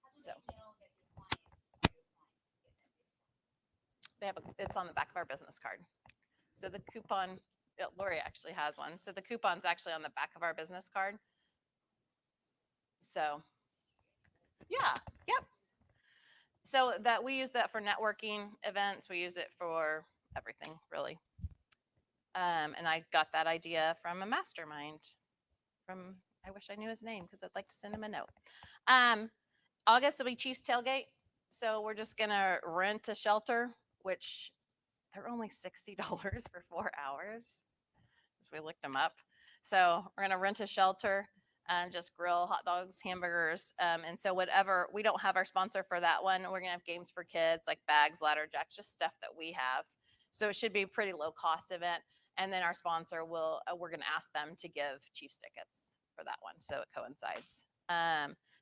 How do So. they know that your clients are your clients to get that discount? It's on the back of our business card. So the coupon, Lori actually has one. So the coupon's actually on the back of our business card. So yeah, yep. So that we use that for networking events. We use it for everything really. And I got that idea from a mastermind I wish I knew his name because I'd like to send him a note. August will be Chiefs Tailgate. So we're just going to rent a shelter, which they're only $60 for 4 hours. As we looked them up. So we're going to rent a shelter and just grill hot dogs, hamburgers. And so whatever, we don't have our sponsor for that one. We're going to have games for kids like bags, ladder jacks, just stuff that we have. So it should be a pretty low cost event. And then our sponsor we're going to ask them to give Chiefs tickets for that one. So it coincides.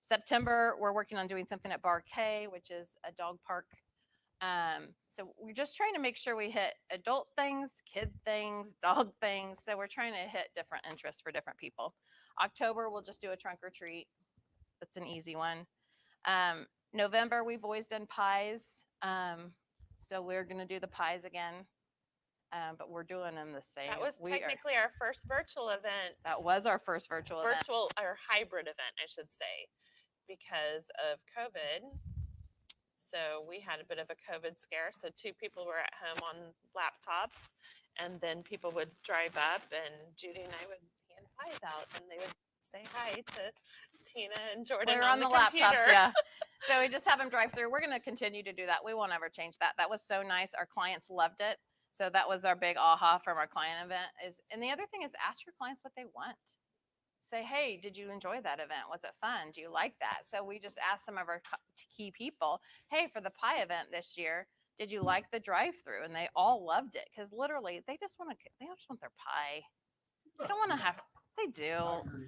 September, we're working on doing something at Bar K, which is a dog park. So we're just trying to make sure we hit adult things, kid things, dog things. So we're trying to hit different interests for different people. October, we'll just do a trunk or treat. That's an easy one. November, we've always done pies. So we're going to do the pies again. But we're doing them the same. That was We are- technically our first virtual event. that was our first virtual event. virtual or hybrid event, I should say, because of COVID. So we had a bit of a COVID scare. So 2 people were at home on laptops, and then people would drive up, and Judy and I would hand pies out, and they would say hi to Tina and Jordan We were on the laptops, computer. yeah. So we just have them drive through. We're going to continue to do that. We won't ever change that. That was so nice. Our clients loved it. So that was our big aha from our client event. And the other thing is ask your clients what they want. Say, hey, did you enjoy that event? Was it fun? Do you like that? So we just asked some of our key people, hey, for the pie event this year, did you like the drive-through? And they all loved it because literally they just want their pie. They don't want to have. They do.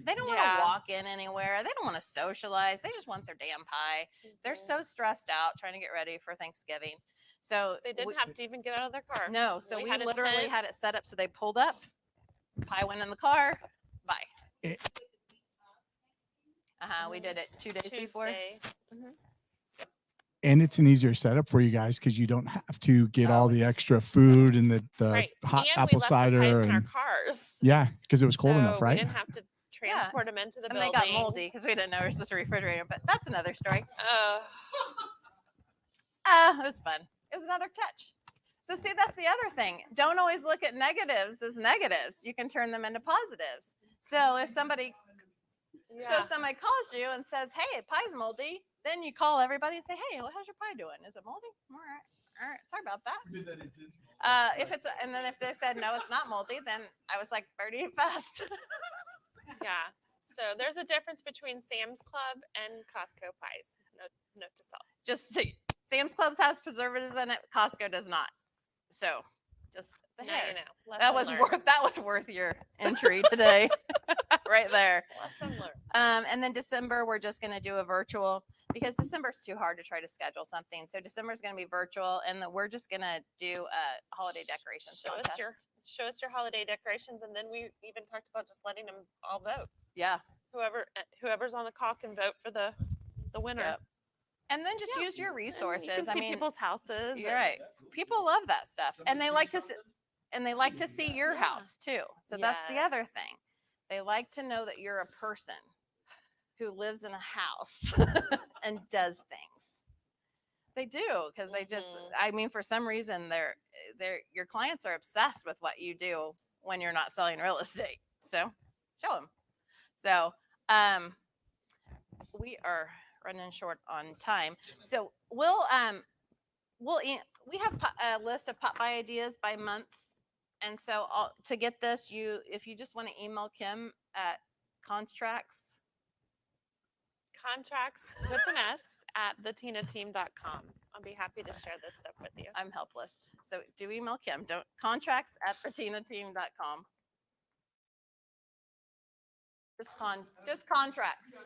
They don't want Yeah. to walk in anywhere. They don't want to socialize. They just want their damn pie. They're so stressed out trying to get ready for Thanksgiving. So They didn't have to even get out of their car. no. So we had a literally tent. had it set up so they pulled up. Pie went in the car. Bye. We did it 2 days before. Tuesday. And it's an easier setup for you guys because you don't have to get all the it's extra food and the Right. hot and apple we left cider. the pies in our And, cars. yeah, because it was cold enough, So right? We didn't have to transport them into the And building. they got moldy because we didn't know we were supposed to refrigerate them. But that's another story. It was fun. It was another touch. So see, that's the other thing. Don't always look at negatives as negatives. You can turn them into positives. So if somebody somebody calls you and says, hey, pie's moldy, then you call everybody and say, hey, how's your pie doing? Is it moldy? All right. Sorry about that. We did that intentionally. And then if they said no, it's not moldy, then I was like, pretty fast. Yeah. So there's a difference between Sam's Club and Costco pies. Note to self. Just see, Sam's Clubs has preservatives in it. Costco does not. So just the Now hair. you know. That was worth your entry today, right there. Lesson learned. And then December, we're just going to do a virtual because December's too hard to try to schedule something. So December's going to be virtual, and we're just going to do a holiday decorations contest. Show us your holiday decorations, and then we even talked about just letting them all vote. Yeah. Whoever's on the call can vote for the winner. Yep. And then just use your And resources. you can see people's houses. You're and- right. People love that stuff, and they like to see see your Yeah. house too. So that's the other Yes. thing. They like to know that you're a person who lives in a house and does things. They do because they just. Mhm. I mean, for some reason, your clients are obsessed with what you do when you're not selling real estate. So show them. So we are running short on time. So we have a list of pop by ideas by month. And so to get this, if you just want to email Kim at contracts with an S at thetinateam.com. I'll be happy to share this stuff with you. I'm helpless. So do email Kim. Don't contracts at thetinateam.com. Just contracts.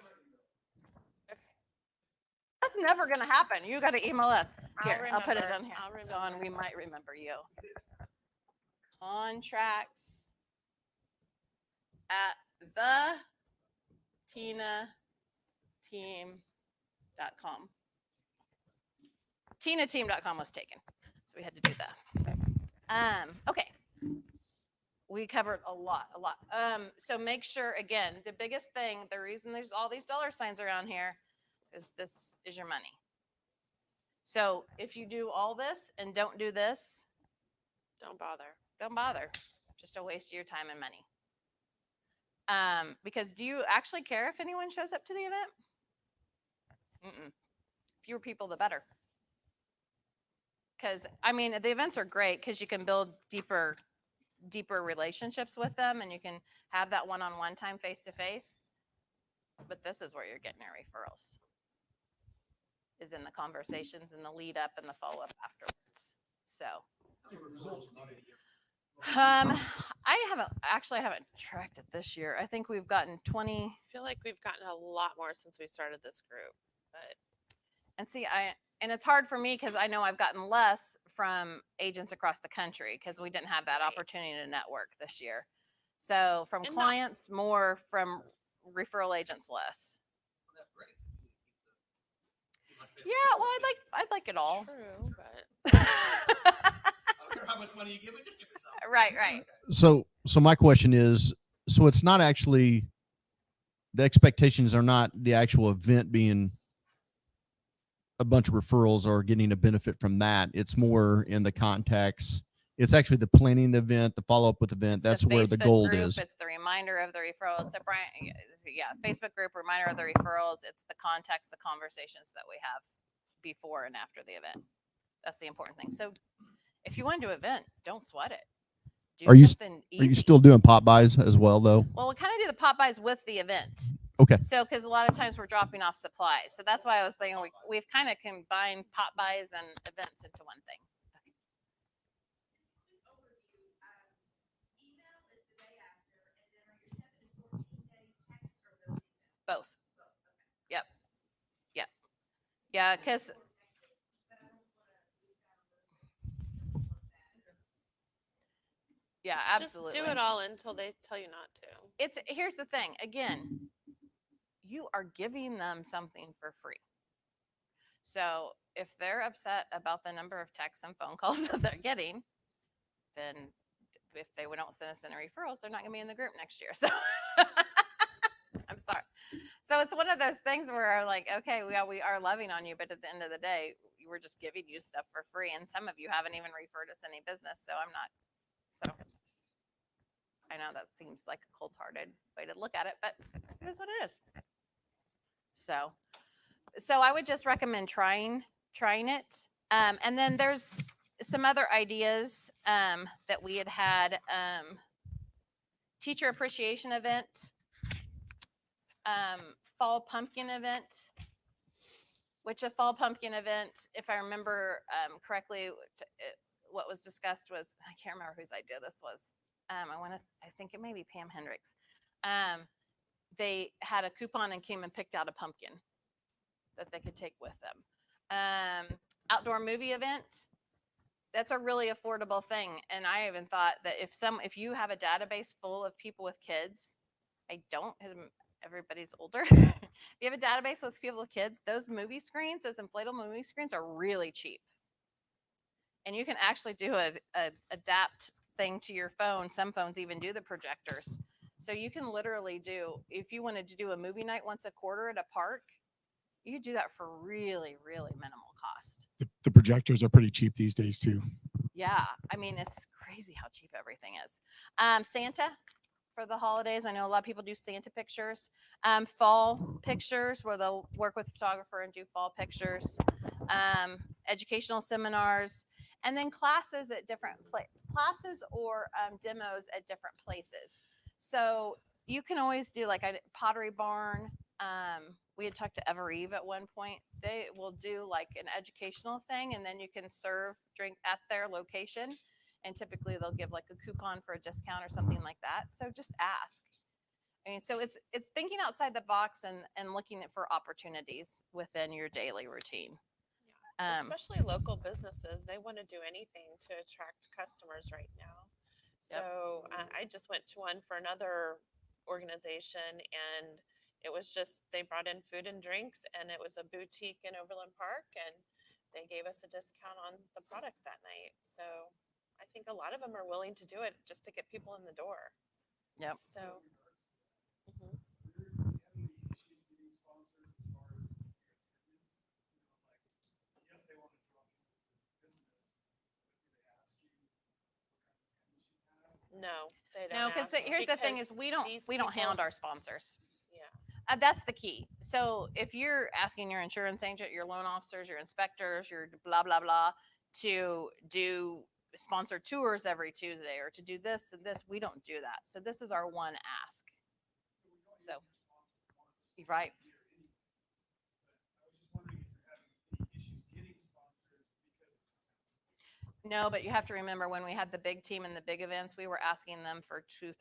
That's never gonna happen. You got to email us. Here, I'll put it on here. I'll remember. Dawn, we might remember you. Contracts at tinateam.com. Tinateam.com was taken, so we had to do that. Okay. We covered a lot. So make sure, again, the biggest thing, the reason there's all these dollar signs around here is this is your money. So if you do all this and don't do this, Don't bother. don't bother. Just a waste of your time and money. Because do you actually care if anyone shows up to the event? Fewer people, the better. Because, I mean, the events are great because you can build deeper relationships with them, and you can have that one-on-one time face-to-face. But this is where you're getting your referrals, is in the conversations and the lead up and the follow-up afterwards. So I haven't tracked it this year. I think we've gotten 20. I feel like we've gotten a lot more since we started this group. But And see, and it's hard for me because I know I've gotten less from agents across the country because we didn't have that Right. opportunity to network this year. So from And not- clients, more, from referral agents, less. That's great. Yeah, well, I'd like it all. true, but don't care how much money you give me, just give me some. Right, right. So my question is, so it's not actually, the expectations are not the actual event being a bunch of referrals or getting a benefit from that. It's more in the context. It's actually the planning the event, the follow up with event. It's That's where the Facebook gold group, is. It's the reminder of the referrals. So Brian, yeah, Facebook group, reminder of the referrals. It's the context, the conversations that we have before and after the event. That's the important thing. So if you want to do an event, don't sweat it. Do Are you something easy. Are you still doing pop buys as well though? Well, we kind of do the pop buys with the event. Okay. So, because a lot of times we're dropping off supplies. So that's why I was thinking we've kind of combined pop buys and events into one thing. Both. Yep. Yep. Yeah, because yeah, absolutely. Just do it all until they tell you not to. It's here's the thing. Again, you are giving them something for free. So if they're upset about the number of texts and phone calls that they're getting, then if they don't send us any referrals, they're not going to be in the group next year. So I'm sorry. So it's one of those things where like, okay, we are loving on you, but at the end of the day, we're just giving you stuff for free. And some of you haven't even referred us any business. So I'm not, so I know that seems like a cold-hearted way to look at it, but it is what it is. So I would just recommend trying it. And then there's some other ideas that we had teacher appreciation event, fall pumpkin event, which a fall pumpkin event, if I remember correctly, what was discussed was, I can't remember whose idea this was. I think it may be Pam Hendricks. They had a coupon and came and picked out a pumpkin that they could take with them. Outdoor movie event. That's a really affordable thing. And I even thought that if you have a database full of people with kids, everybody's older. If you have a database with people with kids, those movie screens, those inflatable movie screens are really cheap. And you can actually do a adapt thing to your phone. Some phones even do the projectors. So you can literally do, if you wanted to do a movie night once a quarter at a park, you could do that for really, really minimal cost. The projectors are pretty cheap these days too. Yeah, I mean, it's crazy how cheap everything is. Santa for the holidays. I know a lot of people do Santa pictures. Fall pictures where they'll work with a photographer and do fall pictures. Educational seminars, and then classes at different classes or demos at different places. So you can always do like a Pottery Barn. We had talked to Evereve at one point. They will do like an educational thing, and then you can serve drink at their location. And typically they'll give like a coupon for a discount or something like that. So just ask. I mean, so it's thinking outside the box and looking for opportunities within your daily routine. Especially local businesses, they want to do anything to attract customers right now. So I just went to one for another organization, and it was just, they brought in food and drinks, and it was a boutique in Overland Park, and they gave us a discount on the products that night. So I think a lot of them are willing to do it just to get people in the door. Yep. So. Mhm. No, they don't. No, because here's the thing: is we don't hound our sponsors. Yeah. That's the key. So if you're asking your insurance agent, your loan officers, your inspectors, your blah blah blah, to do sponsored tours every Tuesday or to do this and this, we don't do that. So this is our one ask. So, right. No, but you have to remember when we had the big team and the big events, we were asking them for $2,000,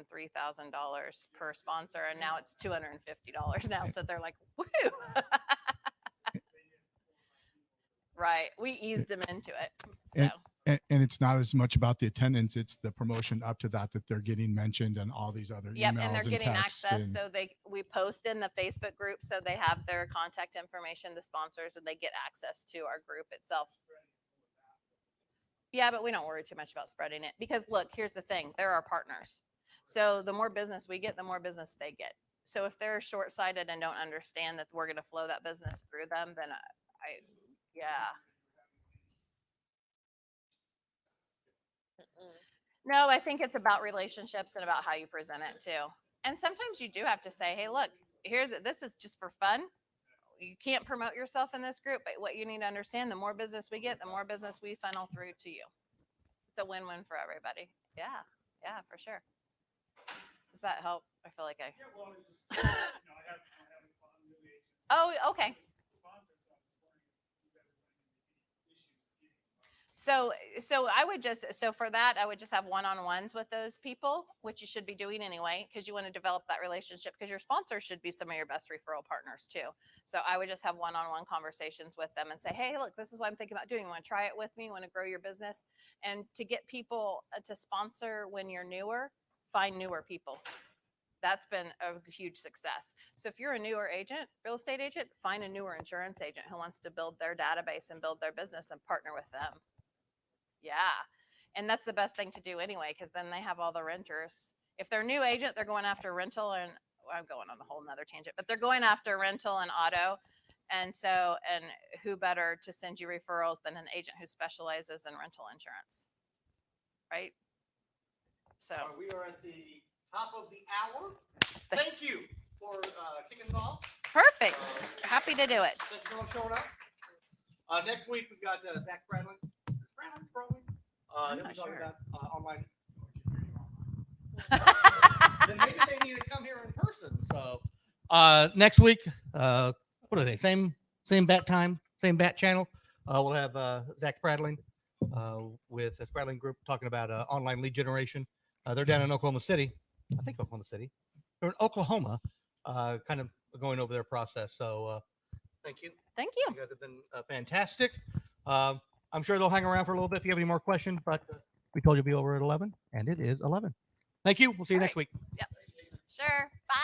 $3,000 per sponsor, and now it's $250 now. So they're like, woo! Right. We eased them into it. So. And it's not as much about the attendance; it's the promotion up to that they're getting mentioned and all these other yep, emails and they're getting texts access. So we post in the Facebook group, so they have their contact information, the sponsors, and they get access to our group itself. Yeah, but we don't worry too much about spreading it because look, here's the thing. They're our partners. So the more business we get, the more business they get. So if they're short-sighted and don't understand that we're going to flow that business through them, then yeah. No, I think it's about relationships and about how you present it too. And sometimes you do have to say, "Hey, look, this is just for fun. You can't promote yourself in this group, but what you need to understand, the more business we get, the more business we funnel through to you. It's a win-win for everybody." Yeah, yeah, for sure. Does that help? I feel like I. Yeah, well, it's just, you know, I have a spot on new agents. Oh, okay. Sponsors, so I was just wondering if you guys are running into any issues with getting sponsors. So I would just for that I would just have one-on-ones with those people, which you should be doing anyway, because you want to develop that relationship. Because your sponsors should be some of your best referral partners too. So I would just have one-on-one conversations with them and say, "Hey, look, this is what I'm thinking about doing. You want to try it with me? You want to grow your business?" And to get people to sponsor when you're newer, find newer people. That's been a huge success. So if you're a newer agent, real estate agent, find a newer insurance agent who wants to build their database and build their business and partner with them. Yeah. And that's the best thing to do anyway, because then they have all the renters. If they're a new agent, they're going after rental and well, I'm going on a whole nother tangent, but they're going after rental and auto. And so, and who better to send you referrals than an agent who specializes in rental insurance? Right? So, We are at the top of the hour. Thank you for kicking it off. perfect. Happy to do it. Thanks for showing up. Next week we've got Zach Branine. Branine, probably. I'm He'll be not talking sure. about online. Then maybe they need to come here in person. So next week, what are they? Same bat time, same bat channel. We'll have Zach Spradling with the Spradling Group talking about online lead generation. They're down in Oklahoma City. I think Oklahoma City. They're in Oklahoma, kind of going over their process. So thank you. Thank you. You guys have been fantastic. I'm sure they'll hang around for a little bit if you have any more questions, but we told you to be over at 11, and it is 11. Thank you. We'll see you All next right. week. Yep. Sure. Bye.